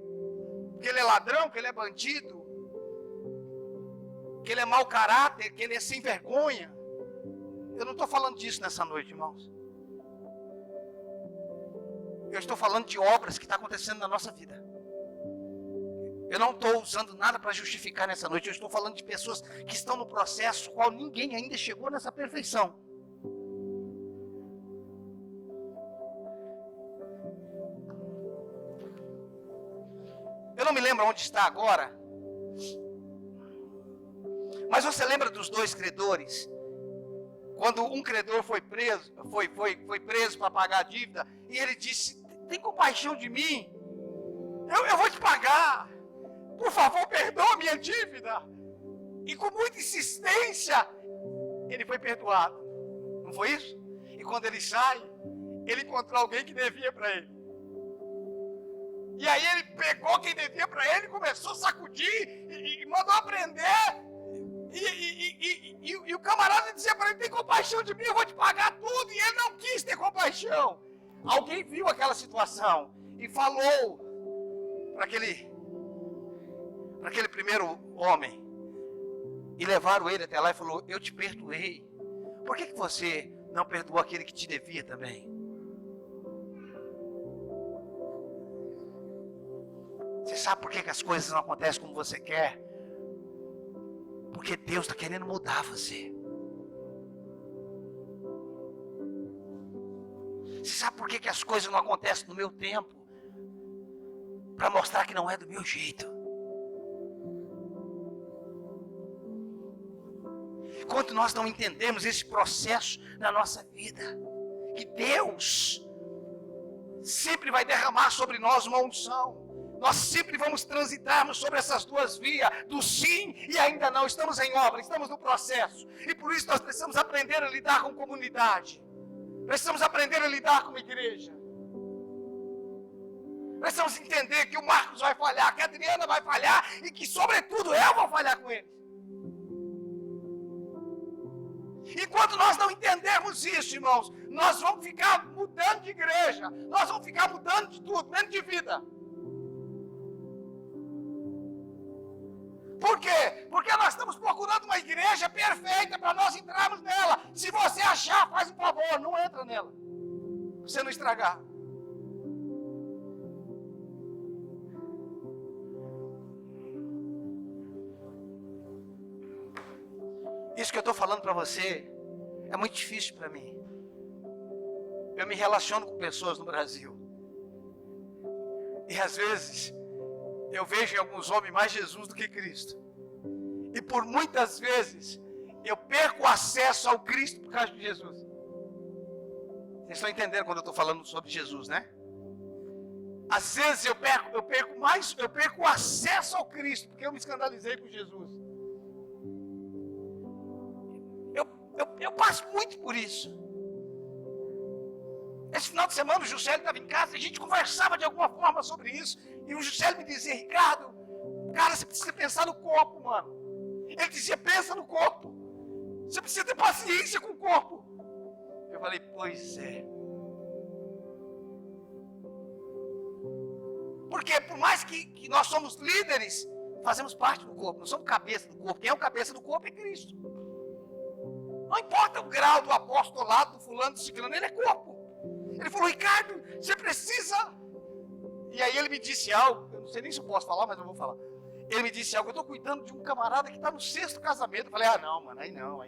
Porque ele é ladrão, que ele é bandido, que ele é mau caráter, que ele é sem vergonha. Eu não estou falando disso nessa noite, irmãos. Eu estou falando de obras que estão acontecendo na nossa vida. Eu não estou usando nada para justificar nessa noite. Eu estou falando de pessoas que estão no processo, qual ninguém ainda chegou nessa perfeição. Eu não me lembro onde está agora. Mas você lembra dos dois credores? Quando um credor foi preso para pagar a dívida, e ele disse: tem compaixão de mim, eu vou te pagar, por favor, perdoa minha dívida. E com muita insistência, ele foi perdoado. Não foi isso? E quando ele sai, ele encontrou alguém que devia para ele. E aí ele pegou quem devia para ele, começou a sacudir e mandou prender. E o camarada dizia para ele: tem compaixão de mim, eu vou te pagar tudo. E ele não quis ter compaixão. Alguém viu aquela situação e falou para aquele primeiro homem. E levaram ele até lá e falou: eu te perdoei. Por que você não perdoou aquele que te devia também? Você sabe por que as coisas não acontecem como você quer? Porque Deus está querendo mudar você. Você sabe por que as coisas não acontecem no meu tempo? Para mostrar que não é do meu jeito. Enquanto nós não entendemos esse processo na nossa vida, que Deus sempre vai derramar sobre nós uma unção. Nós sempre vamos transitarmos sobre essas duas vias, do sim e ainda não. Estamos em obra, estamos no processo. E por isso nós precisamos aprender a lidar com comunidade. Precisamos aprender a lidar com a igreja. Precisamos entender que o Marcos vai falhar, que a Adriana vai falhar e que, sobretudo, eu vou falhar com ele. Enquanto nós não entendermos isso, irmãos, nós vamos ficar mudando de igreja, nós vamos ficar mudando de tudo, menos de vida. Por quê? Porque nós estamos procurando uma igreja perfeita para nós entrarmos nela. Se você achar, faz um favor, não entra nela, para você não estragar. Isso que eu estou falando para você é muito difícil para mim. Eu me relaciono com pessoas no Brasil. E às vezes eu vejo em alguns homens mais Jesus do que Cristo. E por muitas vezes eu perco o acesso ao Cristo por causa de Jesus. Vocês estão entendendo quando eu estou falando sobre Jesus, né? Às vezes eu perco o acesso ao Cristo porque eu me escandalizei com Jesus. Eu passo muito por isso. Esse final de semana o Juscelio estava em casa e a gente conversava de alguma forma sobre isso. E o Juscelio me dizia: Ricardo, cara, você precisa pensar no corpo, mano. Ele dizia: pensa no corpo. Você precisa ter paciência com o corpo. Eu falei: pois é. Porque por mais que nós somos líderes, fazemos parte do corpo, não somos cabeça do corpo. Quem é o cabeça do corpo é Cristo. Não importa o grau do apostolado, do fulano, do ciclano, ele é corpo. Ele falou: Ricardo, você precisa... E aí ele me disse algo, eu não sei nem se eu posso falar, mas eu vou falar. Ele me disse algo: eu estou cuidando de um camarada que está no 6º casamento. Eu falei: ah, não, mano, aí não.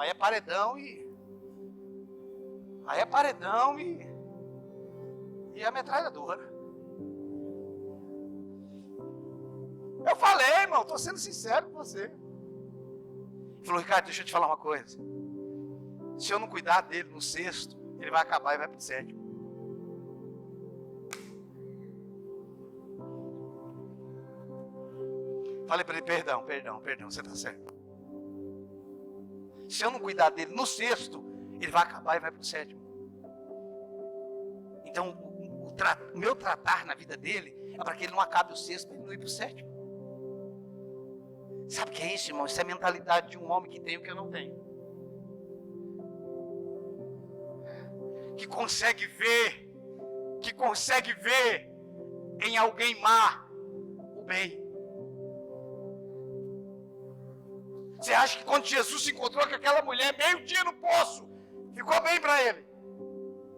Aí é paredão e... Aí é paredão e a metralhadora. Eu falei, irmão, estou sendo sincero com você. Ele falou: Ricardo, deixa eu te falar uma coisa. Se eu não cuidar dele no 6º, ele vai acabar e vai para o 7º. Falei para ele: perdão, você está certo. Se eu não cuidar dele no 6º, ele vai acabar e vai para o 7º. Então, o meu tratar na vida dele é para que ele não acabe o 6º, para ele não ir para o 7º. Sabe o que é isso, irmão? Isso é a mentalidade de um homem que tem o que eu não tenho. Que consegue ver em alguém má o bem. Você acha que quando Jesus se encontrou com aquela mulher, meio-dia no poço, ficou bem para ele?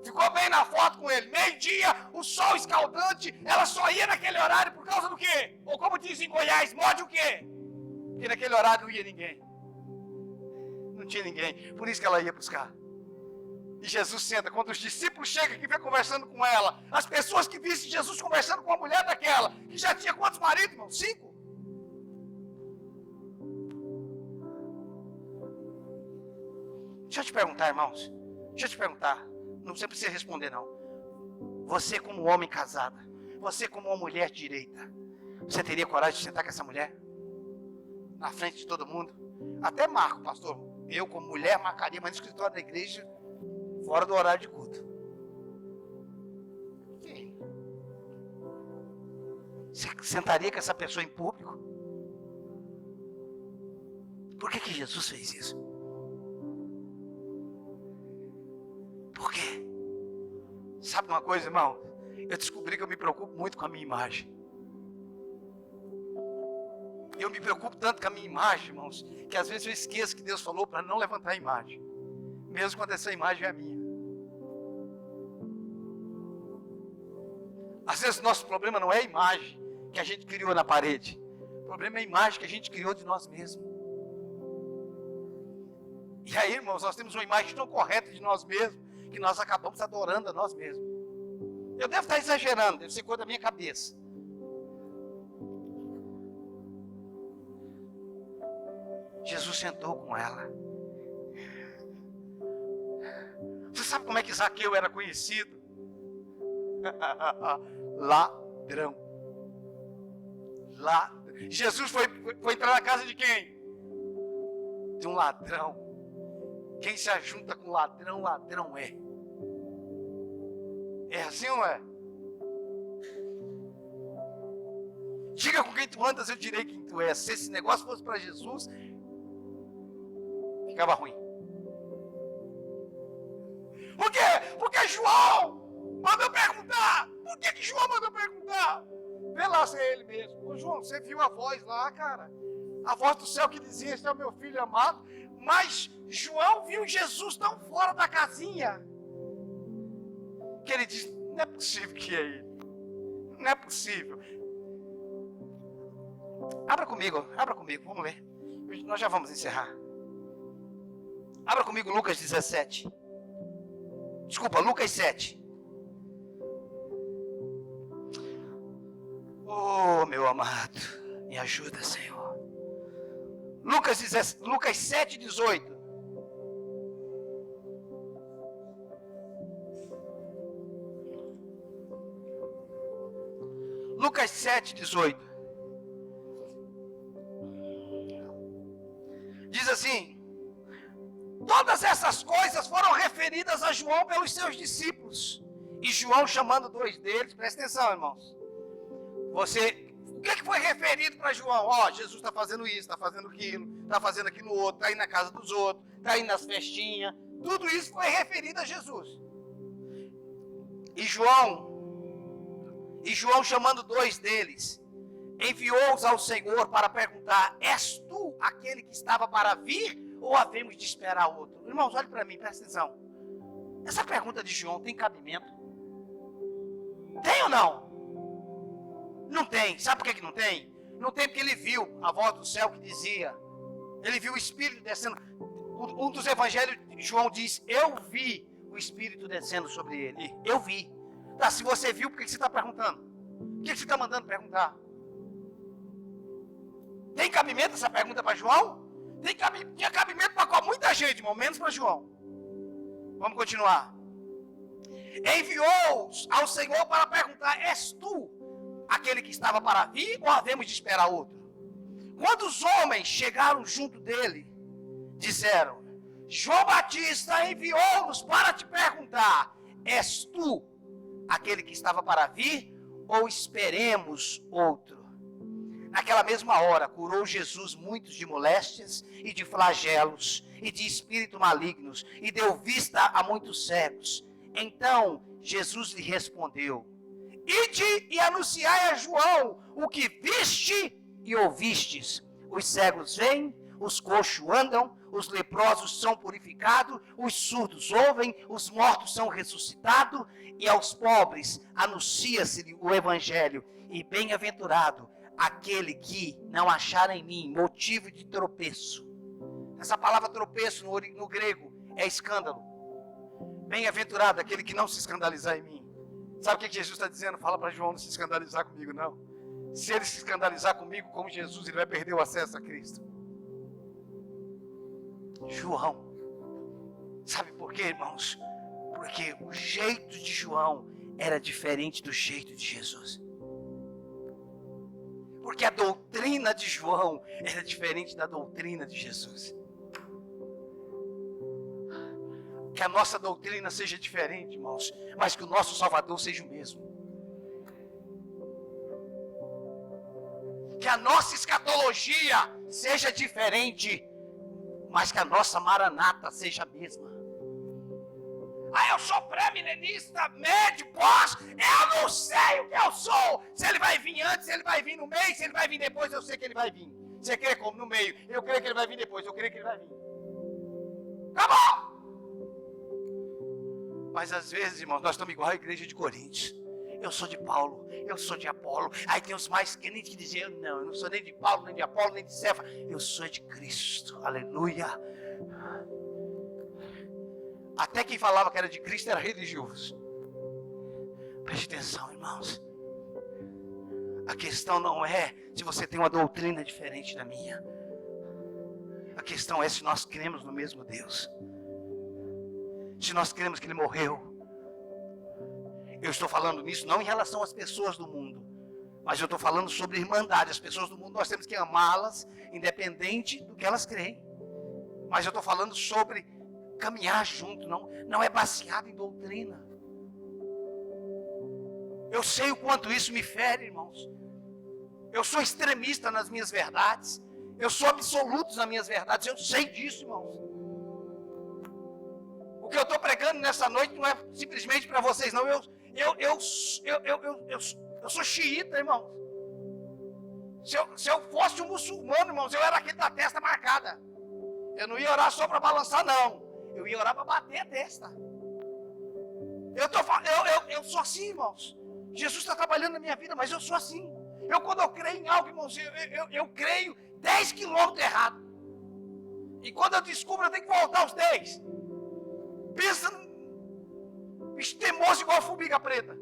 Ficou bem na foto com ele? Meio-dia, o sol escaldante, ela só ia naquele horário por causa do quê? Ou como diz em Goiás, morde o quê? Porque naquele horário não ia ninguém. Não tinha ninguém. Por isso que ela ia buscar. E Jesus senta. Quando os discípulos chegam que vem conversando com ela, as pessoas que vissem Jesus conversando com a mulher daquela, que já tinha quantos maridos, irmão? 5? Deixa eu te perguntar, irmãos. Deixa eu te perguntar. Não você precisa responder, não. Você como homem casado, você como uma mulher direita, você teria coragem de sentar com essa mulher? Na frente de todo mundo? Até marco, pastor. Eu como mulher marcaria, mas no escritório da igreja, fora do horário de culto. Você sentaria com essa pessoa em público? Por que Jesus fez isso? Por quê? Sabe uma coisa, irmão? Eu descobri que eu me preocupo muito com a minha imagem. Eu me preocupo tanto com a minha imagem, irmãos, que às vezes eu esqueço que Deus falou para não levantar a imagem, mesmo quando essa imagem é minha. Às vezes o nosso problema não é a imagem que a gente criou na parede. O problema é a imagem que a gente criou de nós mesmos. E aí, irmãos, nós temos uma imagem tão correta de nós mesmos, que nós acabamos adorando a nós mesmos. Eu devo estar exagerando, deve ser coisa da minha cabeça. Jesus sentou com ela. Você sabe como é que Zaqueu era conhecido? Ladrão. Jesus foi entrar na casa de quem? De um ladrão. Quem se ajunta com ladrão, ladrão é. É assim ou não é? Diga com quem tu andas, eu direi quem tu és. Se esse negócio fosse para Jesus, ficava ruim. Por quê? Porque João mandou perguntar. Por que João mandou perguntar? Vê lá se é ele mesmo. Ô João, você viu a voz lá, cara? A voz do céu que dizia, esse é o meu filho amado. Mas João viu Jesus tão fora da casinha, que ele disse, não é possível que é ele. Não é possível. Abra comigo, vamos ler. Nós já vamos encerrar. Abra comigo Lucas 17. Desculpa, Lucas 7. Oh, meu amado, me ajuda, Senhor. Lucas 7, 18. Lucas 7, 18. Diz assim: todas essas coisas foram referidas a João pelos seus discípulos. E João, chamando dois deles, presta atenção, irmãos. O que foi referido para João? Ó, Jesus está fazendo isso, está fazendo aquilo, está fazendo aquilo outro, está indo na casa dos outros, está indo nas festinhas. Tudo isso foi referido a Jesus. E João, chamando dois deles, enviou-os ao Senhor para perguntar: és tu aquele que estava para vir, ou havemos de esperar outro? Irmãos, olhe para mim, presta atenção. Essa pergunta de João tem cabimento? Tem ou não? Não tem. Sabe por que não tem? Não tem porque ele viu a voz do céu que dizia. Ele viu o Espírito descendo. Um dos evangelhos, João diz: eu vi o Espírito descendo sobre ele. Eu vi. Tá, se você viu, por que você está perguntando? Por que você está mandando perguntar? Tem cabimento essa pergunta para João? Tinha cabimento para muita gente, irmão, menos para João. Vamos continuar. Enviou-os ao Senhor para perguntar: és tu aquele que estava para vir, ou havemos de esperar outro? Quando os homens chegaram junto dele, disseram: João Batista enviou-nos para te perguntar: és tu aquele que estava para vir, ou esperemos outro? Naquela mesma hora, curou Jesus muitos de moléstias e de flagelos e de espíritos malignos, e deu vista a muitos cegos. Então Jesus lhe respondeu: ide e anunciai a João o que viste e ouvistes. Os cegos veem, os coxos andam, os leprosos são purificados, os surdos ouvem, os mortos são ressuscitados, e aos pobres anuncia-se o evangelho. E bem-aventurado aquele que não achar em mim motivo de tropeço. Essa palavra tropeço no grego é escândalo. Bem-aventurado aquele que não se escandalizar em mim. Sabe o que Jesus está dizendo? Fala para João não se escandalizar comigo, não. Se ele se escandalizar comigo, como Jesus, ele vai perder o acesso a Cristo. João. Sabe por quê, irmãos? Porque o jeito de João era diferente do jeito de Jesus. Porque a doutrina de João era diferente da doutrina de Jesus. Que a nossa doutrina seja diferente, irmãos, mas que o nosso Salvador seja o mesmo. Que a nossa escatologia seja diferente, mas que a nossa maranata seja a mesma. Ah, eu sou pré-milenista, médio, pós, eu não sei o que eu sou. Se ele vai vir antes, se ele vai vir no meio, se ele vai vir depois, eu sei que ele vai vir. Você crê como? No meio. Eu creio que ele vai vir depois, eu creio que ele vai vir. Acabou! Mas às vezes, irmãos, nós estamos igual a igreja de Coríntios. Eu sou de Paulo, eu sou de Apolo. Aí tem os mais crentes que dizem: eu não sou nem de Paulo, nem de Apolo, nem de Cefas. Eu sou de Cristo, aleluia. Até quem falava que era de Cristo era religioso. Preste atenção, irmãos. A questão não é se você tem uma doutrina diferente da minha. A questão é se nós cremos no mesmo Deus. Se nós cremos que Ele morreu. Eu estou falando nisso não em relação às pessoas do mundo, mas eu estou falando sobre irmandade. As pessoas do mundo nós temos que amá-las, independente do que elas creem. Mas eu estou falando sobre caminhar junto, não é baseado em doutrina. Eu sei o quanto isso me fere, irmãos. Eu sou extremista nas minhas verdades. Eu sou absoluto nas minhas verdades. Eu sei disso, irmãos. O que eu estou pregando nessa noite não é simplesmente para vocês, não. Eu sou xiita, irmãos. Se eu fosse um muçulmano, irmãos, eu era aquele da testa marcada. Eu não ia orar só para balançar, não. Eu ia orar para bater a testa. Eu sou assim, irmãos. Jesus está trabalhando na minha vida, mas eu sou assim. Quando eu creio em algo, irmãos, eu creio 10 quilômetros errado. E quando eu descubro, eu tenho que voltar os 10. Pensa num bicho teimoso igual a formiga preta.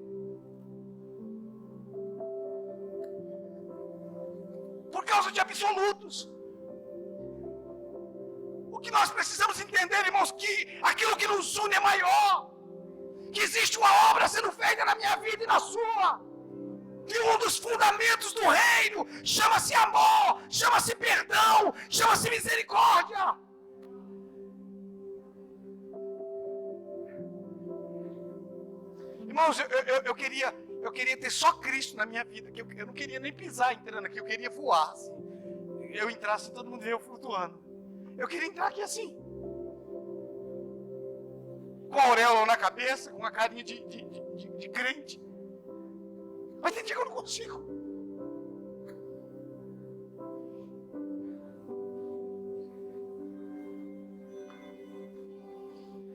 Por causa de absolutos. O que nós precisamos entender, irmãos, que aquilo que nos une é maior. Que existe uma obra sendo feita na minha vida e na sua. Que um dos fundamentos do reino chama-se amor, chama-se perdão, chama-se misericórdia. Irmãos, eu queria ter só Cristo na minha vida. Que eu não queria nem pisar entrando aqui, eu queria voar. Assim. Eu entrasse e todo mundo veio flutuando. Eu queria entrar aqui assim. Com a auréola na cabeça, com uma carinha de crente. Mas tem dia que eu não consigo.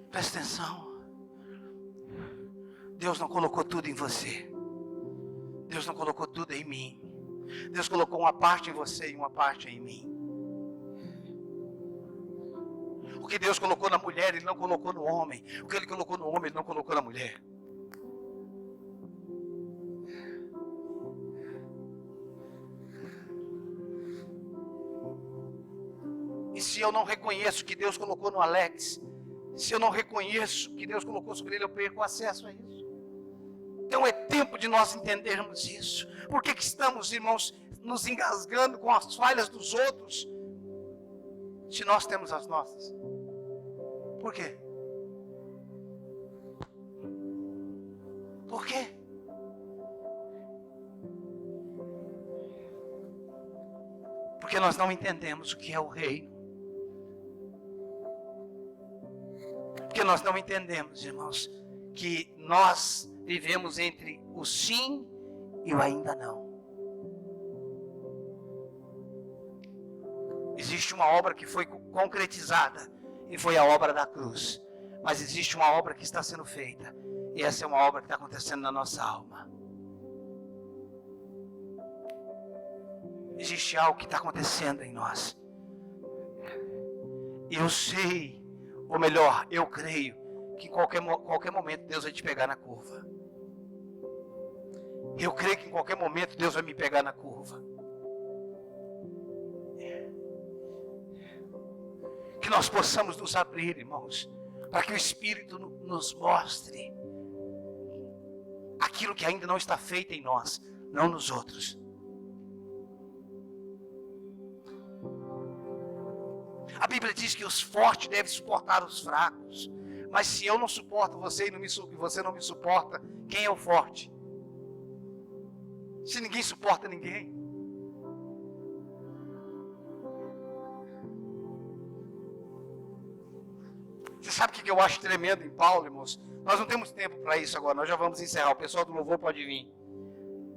Presta atenção. Deus não colocou tudo em você. Deus não colocou tudo em mim. Deus colocou uma parte em você e uma parte em mim. O que Deus colocou na mulher, Ele não colocou no homem. O que Ele colocou no homem, Ele não colocou na mulher. E se eu não reconheço que Deus colocou no Alex, se eu não reconheço que Deus colocou sobre ele, eu perco acesso a isso. Então é tempo de nós entendermos isso. Por que estamos, irmãos, nos engasgando com as falhas dos outros, se nós temos as nossas? Por quê? Por quê? Porque nós não entendemos o que é o reino. Porque nós não entendemos, irmãos, que nós vivemos entre o sim e o ainda não. Existe uma obra que foi concretizada e foi a obra da cruz. Mas existe uma obra que está sendo feita. E essa é uma obra que está acontecendo na nossa alma. Existe algo que está acontecendo em nós. Eu sei, ou melhor, eu creio que em qualquer momento Deus vai te pegar na curva. Eu creio que em qualquer momento Deus vai me pegar na curva. Que nós possamos nos abrir, irmãos, para que o Espírito nos mostre aquilo que ainda não está feito em nós, não nos outros. A Bíblia diz que os fortes devem suportar os fracos. Mas se eu não suporto você e você não me suporta, quem é o forte? Se ninguém suporta ninguém. Você sabe o que eu acho tremendo em Paulo, irmãos? Nós não temos tempo para isso agora, nós já vamos encerrar. O pessoal do louvor pode vir.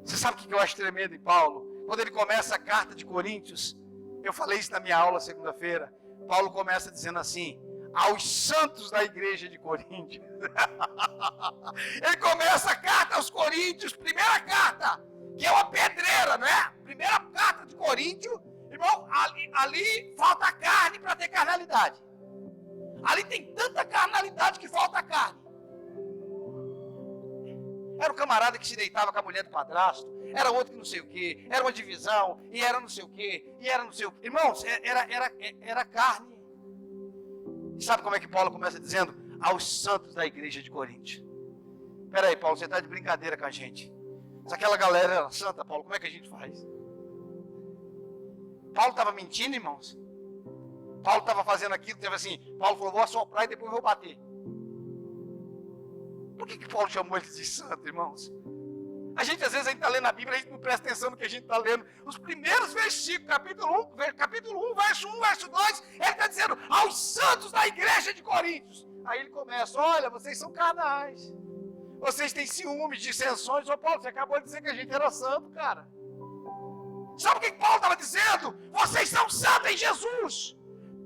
Você sabe o que eu acho tremendo em Paulo? Quando ele começa a carta de Coríntios, eu falei isso na minha aula segunda-feira. Paulo começa dizendo assim: aos santos da igreja de Coríntios. Ele começa a carta aos Coríntios, primeira carta, que é uma pedreira, não é? Primeira carta de Coríntios, irmão, ali falta carne para ter carnalidade. Ali tem tanta carnalidade que falta camarada que se deitava com a mulher do padrasto, era outro que não sei o quê, era uma divisão, e era não sei o quê, e era não sei o quê. Irmãos, era carne. E sabe como é que Paulo começa dizendo? Aos santos da igreja de Corinto. Espera aí, Paulo, você está de brincadeira com a gente. Se aquela galera era santa, Paulo, como é que a gente faz? Paulo estava mentindo, irmãos? Paulo estava fazendo aquilo, teve assim, Paulo falou, vou assoprar e depois vou bater. Por que Paulo chamou eles de santo, irmãos? A gente às vezes está lendo a Bíblia, a gente não presta atenção no que a gente está lendo. Os primeiros versículos, capítulo 1, verso 1, verso 2, ele está dizendo, aos santos da igreja de Coríntios. Aí ele começa, olha, vocês são carnais. Vocês têm ciúmes, dissensões. Ô Paulo, você acabou de dizer que a gente era santo, cara. Sabe o que Paulo estava dizendo? Vocês são santos em Jesus.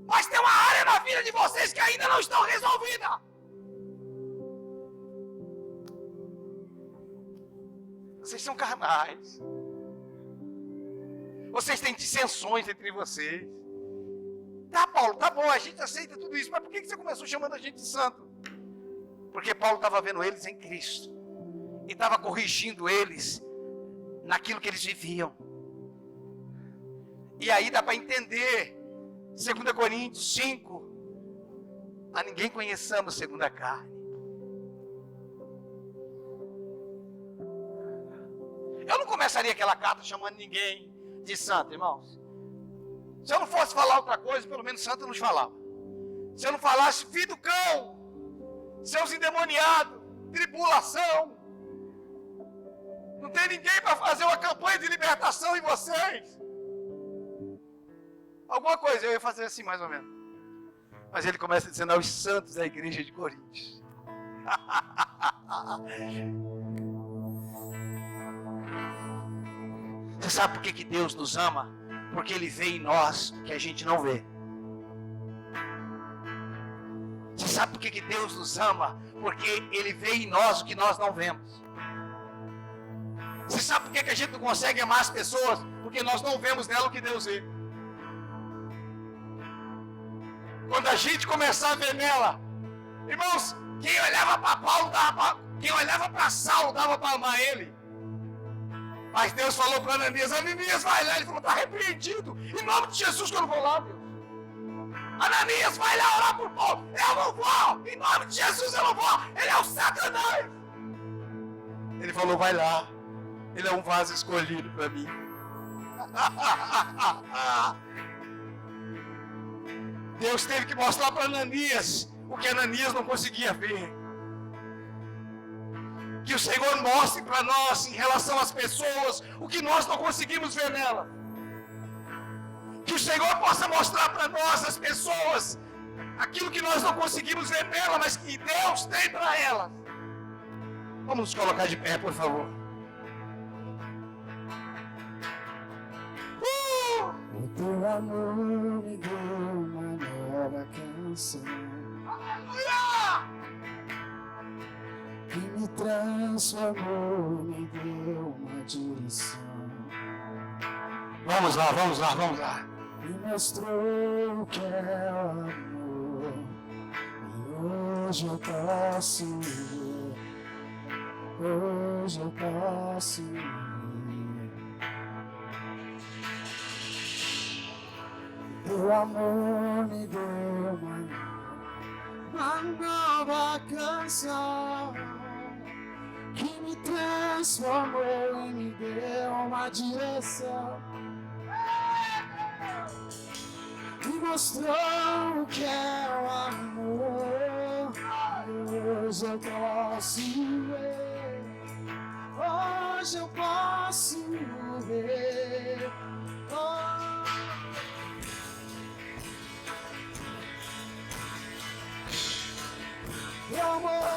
Mas tem uma área na vida de vocês que ainda não estão resolvida. Vocês são carnais. Vocês têm dissensões entre vocês. Tá, Paulo, tá bom, a gente aceita tudo isso. Mas por que você começou chamando a gente de santo? Porque Paulo estava vendo eles em Cristo. E estava corrigindo eles naquilo que eles viviam. E aí dá para entender 2 Coríntios 5. A ninguém conheçamos segundo a carne. Eu não começaria aquela carta chamando ninguém de santo, irmãos. Se eu não fosse falar outra coisa, pelo menos santo eu nos falava. Se eu não falasse, filho do cão, seus endemoniados, tribulação, não tem ninguém para fazer uma campanha de libertação em vocês. Alguma coisa eu ia fazer assim, mais ou menos. Mas ele começa dizendo aos santos da igreja de Coríntios. Você sabe por que Deus nos ama? Porque Ele vê em nós o que a gente não vê. Você sabe por que Deus nos ama? Porque Ele vê em nós o que nós não vemos. Você sabe por que a gente não consegue amar as pessoas? Porque nós não vemos nela o que Deus vê. Quando a gente começar a ver nela, irmãos, quem olhava para Paulo dava, quem olhava para Saulo dava para amar ele. Mas Deus falou para Ananias, Ananias vai lá, ele falou, está repreendido, em nome de Jesus que eu não vou lá, Deus. Ananias vai lá orar por Paulo, eu não vou, em nome de Jesus eu não vou, ele é o Satanás. Ele falou, vai lá, ele é um vaso escolhido para mim. Deus teve que mostrar para Ananias o que Ananias não conseguia ver. Que o Senhor mostre para nós, em relação às pessoas, o que nós não conseguimos ver nela. Que o Senhor possa mostrar para nós, as pessoas, aquilo que nós não conseguimos ver nela, mas que Deus tem para elas. Vamos nos colocar de pé, por favor. O teu amor me deu uma nova canção. Aleluia! Que me transformou, me deu uma direção. Vamos lá, vamos lá, vamos lá. Me mostrou o que é o amor. E hoje eu posso ver. Hoje eu posso ver. Teu amor me deu uma nova canção. Que me transformou e me deu uma direção. Me mostrou o que é o amor. Hoje eu posso ver. Hoje eu posso ver.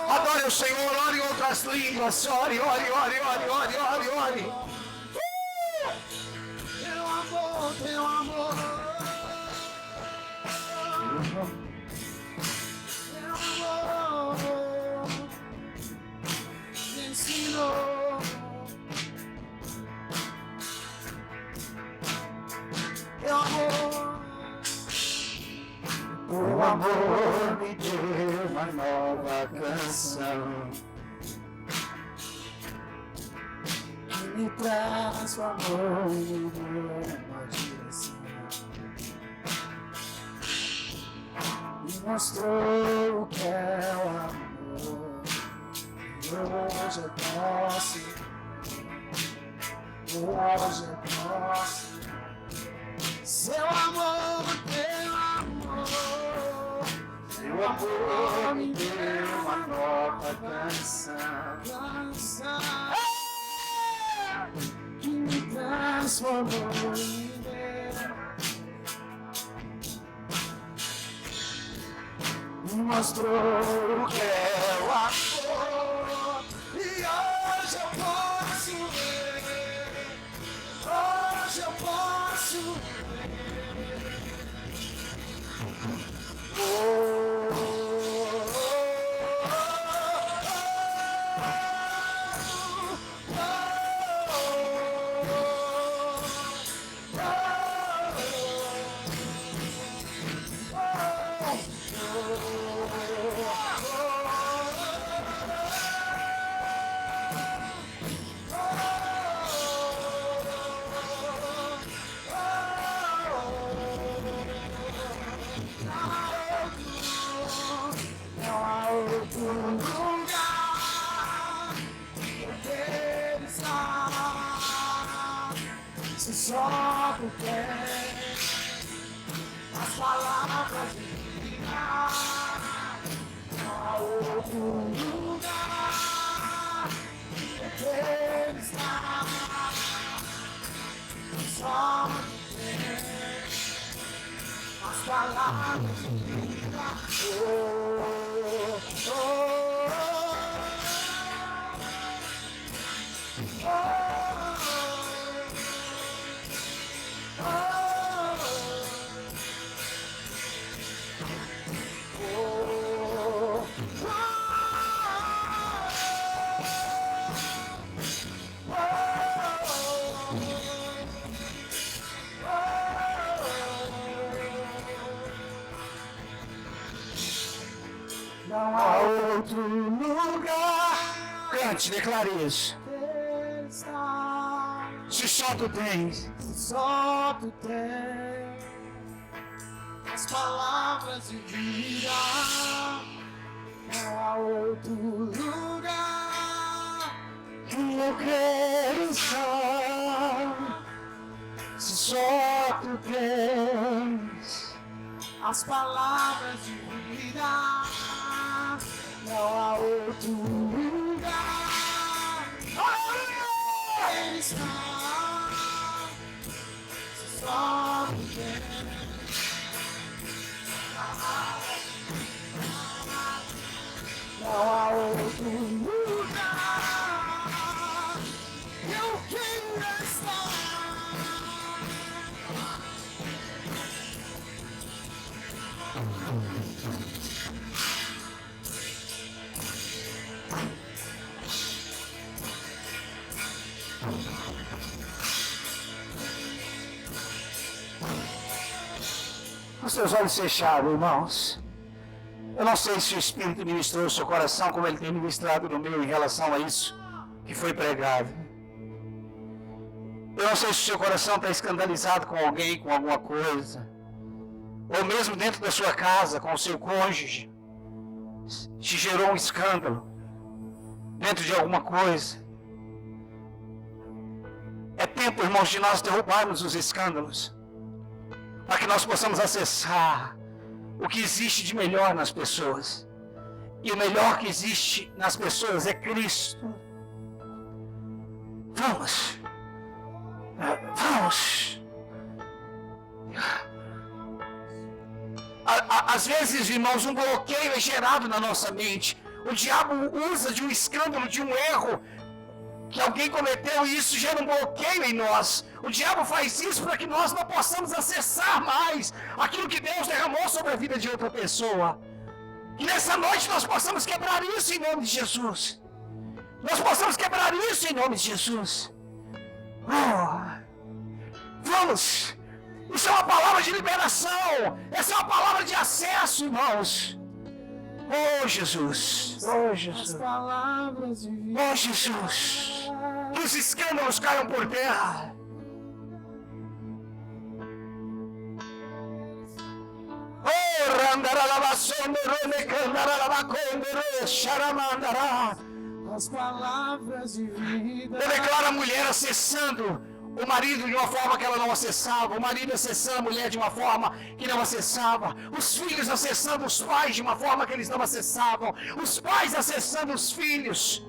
Adore o Senhor, ore em outras línguas, ore, ore, ore, ore, ore, ore, ore. Teu amor, teu amor. Teu amor me ensinou. Teu amor. O amor me deu uma nova canção. me transformou e me deu uma direção. Me mostrou o que é o amor. E hoje eu posso, hoje eu posso. Seu amor, teu amor, seu amor me deu uma nova canção, que me transformou em Deus. Me mostrou o que é o amor, e hoje eu posso ver, hoje eu posso ver. Só porque as palavras de vida, não há outro lugar que ele está. Só porque as palavras de vida, não há outro lugar. Cante, declare isso. Se só tu tens, Se só tu tens as palavras de vida, não há outro lugar que eu quero estar. Se só tu tens as palavras de vida, não há outro lugar que eu quero estar. Se só tu tens não há outro lugar que eu quero estar. com seus olhos fechados, irmãos. Eu não sei se o Espírito ministrou o seu coração como ele tem ministrado no meu em relação a isso que foi pregado. Eu não sei se o seu coração está escandalizado com alguém, com alguma coisa. Ou mesmo dentro da sua casa, com o seu cônjuge. Se gerou um escândalo dentro de alguma coisa. É tempo, irmãos, de nós derrubarmos os escândalos. Para que nós possamos acessar o que existe de melhor nas pessoas. E o melhor que existe nas pessoas é Cristo. Vamos. Vamos. Às vezes, irmãos, um bloqueio é gerado na nossa mente. O diabo usa de um escândalo, de um erro que alguém cometeu, e isso gera um bloqueio em nós. O diabo faz isso para que nós não possamos acessar mais aquilo que Deus derramou sobre a vida de outra pessoa. E nessa noite nós possamos quebrar isso em nome de Jesus. Nós possamos quebrar isso em nome de Jesus. Vamos! Isso é uma palavra de liberação. Essa é uma palavra de acesso, irmãos. Oh, Jesus. Oh, Jesus. Oh, Jesus. os escândalos caiam por terra. As palavras de vida. Eu declaro a mulher acessando o marido de uma forma que ela não acessava, o marido acessando a mulher de uma forma que não acessava, os filhos acessando os pais de uma forma que eles não acessavam, os pais acessando os filhos,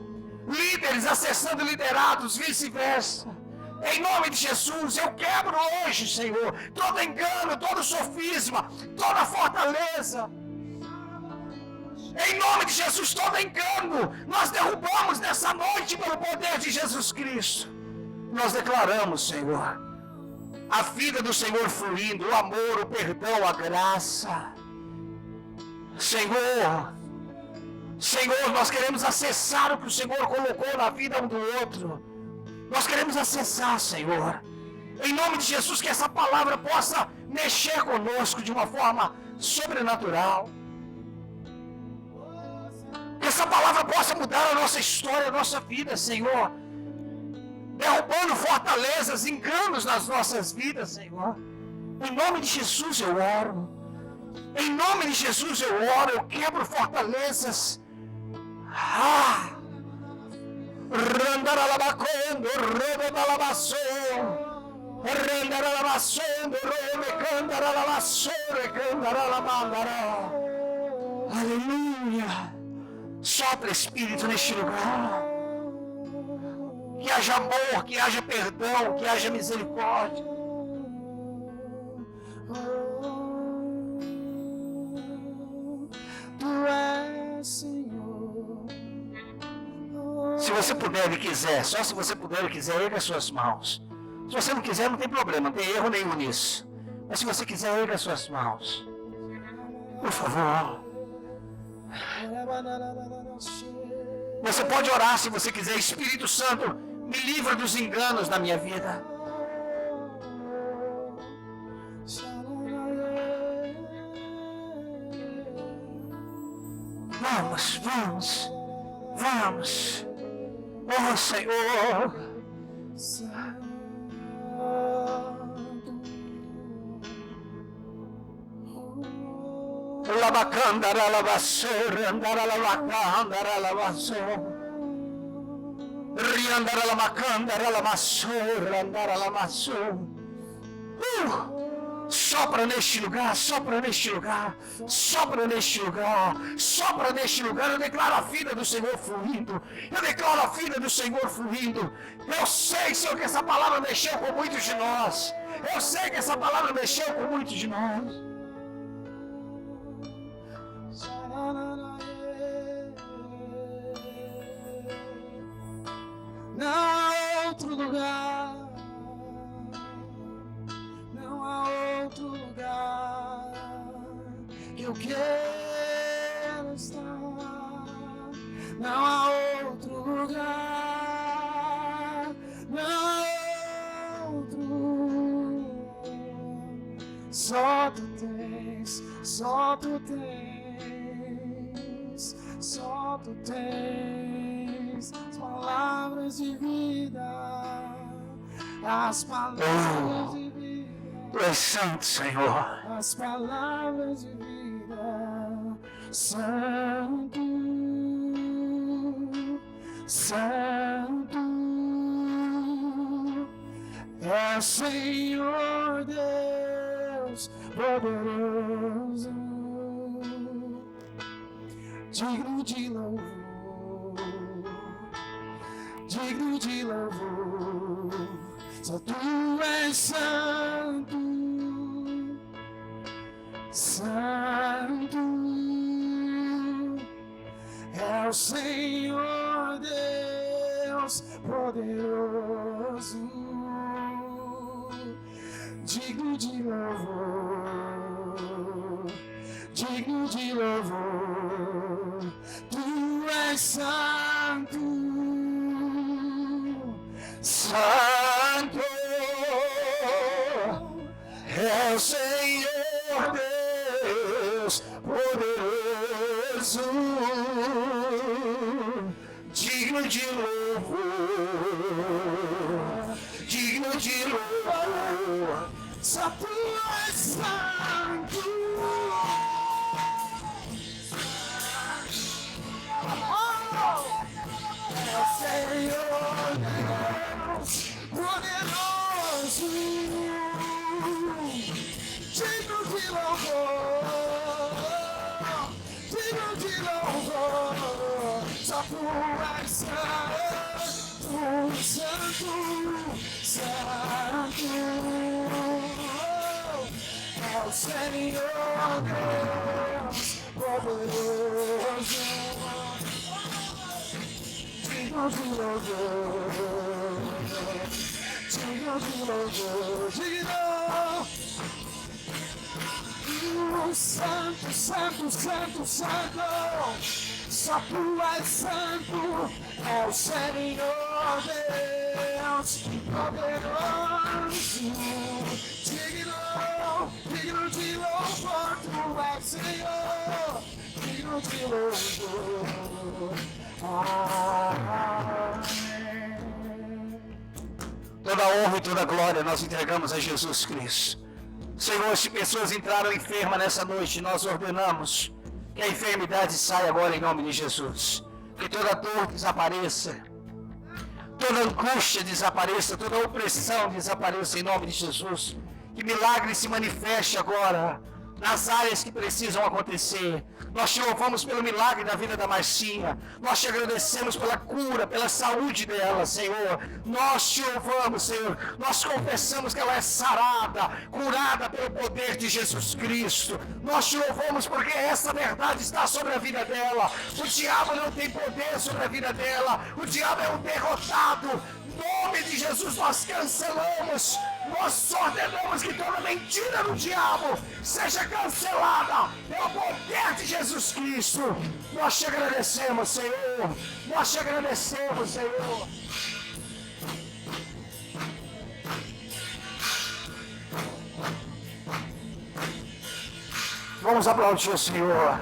líderes acessando liderados, vice-versa. Em nome de Jesus, eu quebro hoje, Senhor, todo engano, todo sofisma, toda fortaleza. Em nome de Jesus, todo engano, nós derrubamos nessa noite pelo poder de Jesus Cristo. Nós declaramos, Senhor, a vida do Senhor fluindo, o amor, o perdão, a graça. Senhor, nós queremos acessar o que o Senhor colocou na vida um do outro. Nós queremos acessar, Senhor. Em nome de Jesus, que essa palavra possa mexer conosco de uma forma sobrenatural. Que essa palavra possa mudar a nossa história, a nossa vida, Senhor. Derrubando fortalezas, enganos nas nossas vidas, Senhor. Em nome de Jesus eu oro. Em nome de Jesus eu oro, eu quebro fortalezas. Randaralabacondo, rodobalabasou. Randaralabassando, romecandaralabassou, candaralamandará. Aleluia. Sopra, Espírito, neste lugar. Que haja amor, que haja perdão, que haja misericórdia. Tu és, Senhor. Se você puder e quiser, só se você puder e quiser, erga as suas mãos. Se você não quiser, não tem problema, não tem erro nenhum nisso. Mas se você quiser, erga as suas mãos. Por favor. Você pode orar se você quiser. Espírito Santo, me livra dos enganos da minha vida. Vamos, vamos, vamos. Oh, Senhor. Labacandara lavassor, andara lavacandara lavassor. Riandara lavacandara lavassor, andara lavassor. Sopra neste lugar, sopra neste lugar, sopra neste lugar, sopra neste lugar. Eu declaro a vida do Senhor fluindo. Eu declaro a vida do Senhor fluindo. Eu sei, Senhor, que essa palavra mexeu com muitos de nós. Eu sei que essa palavra mexeu com muitos de nós. Não há outro lugar, não há outro lugar que eu quero estar. Não há outro lugar, não há outro. Só tu tens, só tu tens, só tu tens as palavras de vida, as palavras de vida. Tu és santo, Senhor. As palavras de vida, Santo, Santo, é o Senhor Deus poderoso, digno de louvor, digno de louvor. Só tu és santo, santo, é o Senhor Deus poderoso, digno de louvor, digno de louvor. Tu és santo, Santo é o Senhor Deus poderoso, digno de louvor, só tu és santo. É o Senhor Deus poderoso, digno de louvor, digno de louvor. Só tu és santo, santo, santo. É o Senhor Deus poderoso, digno de louvor, digno de louvor, digno. Santo, santo, santo, santo, só tu és santo, é o Senhor Deus poderoso, digno, digno de louvor, tu és Senhor, digno de louvor. Amém. Toda honra e toda glória nós entregamos a Jesus Cristo. Senhor, se pessoas entraram enfermas nessa noite, nós ordenamos que a enfermidade saia agora em nome de Jesus. Que toda dor desapareça, toda angústia desapareça, toda opressão desapareça em nome de Jesus. Que milagre se manifeste agora nas áreas que precisam acontecer. Nós te louvamos pelo milagre da vida da Marcinha. Nós te agradecemos pela cura, pela saúde dela, Senhor. Nós te louvamos, Senhor. Nós confessamos que ela é sarada, curada pelo poder de Jesus Cristo. Nós te louvamos porque essa verdade está sobre a vida dela. O diabo não tem poder sobre a vida dela. O diabo é um derrotado. Em nome de Jesus nós cancelamos, nós ordenamos que toda mentira do diabo seja cancelada pelo poder de Jesus Cristo. Nós te agradecemos, Senhor. Nós te agradecemos, Senhor. Vamos aplaudir o Senhor.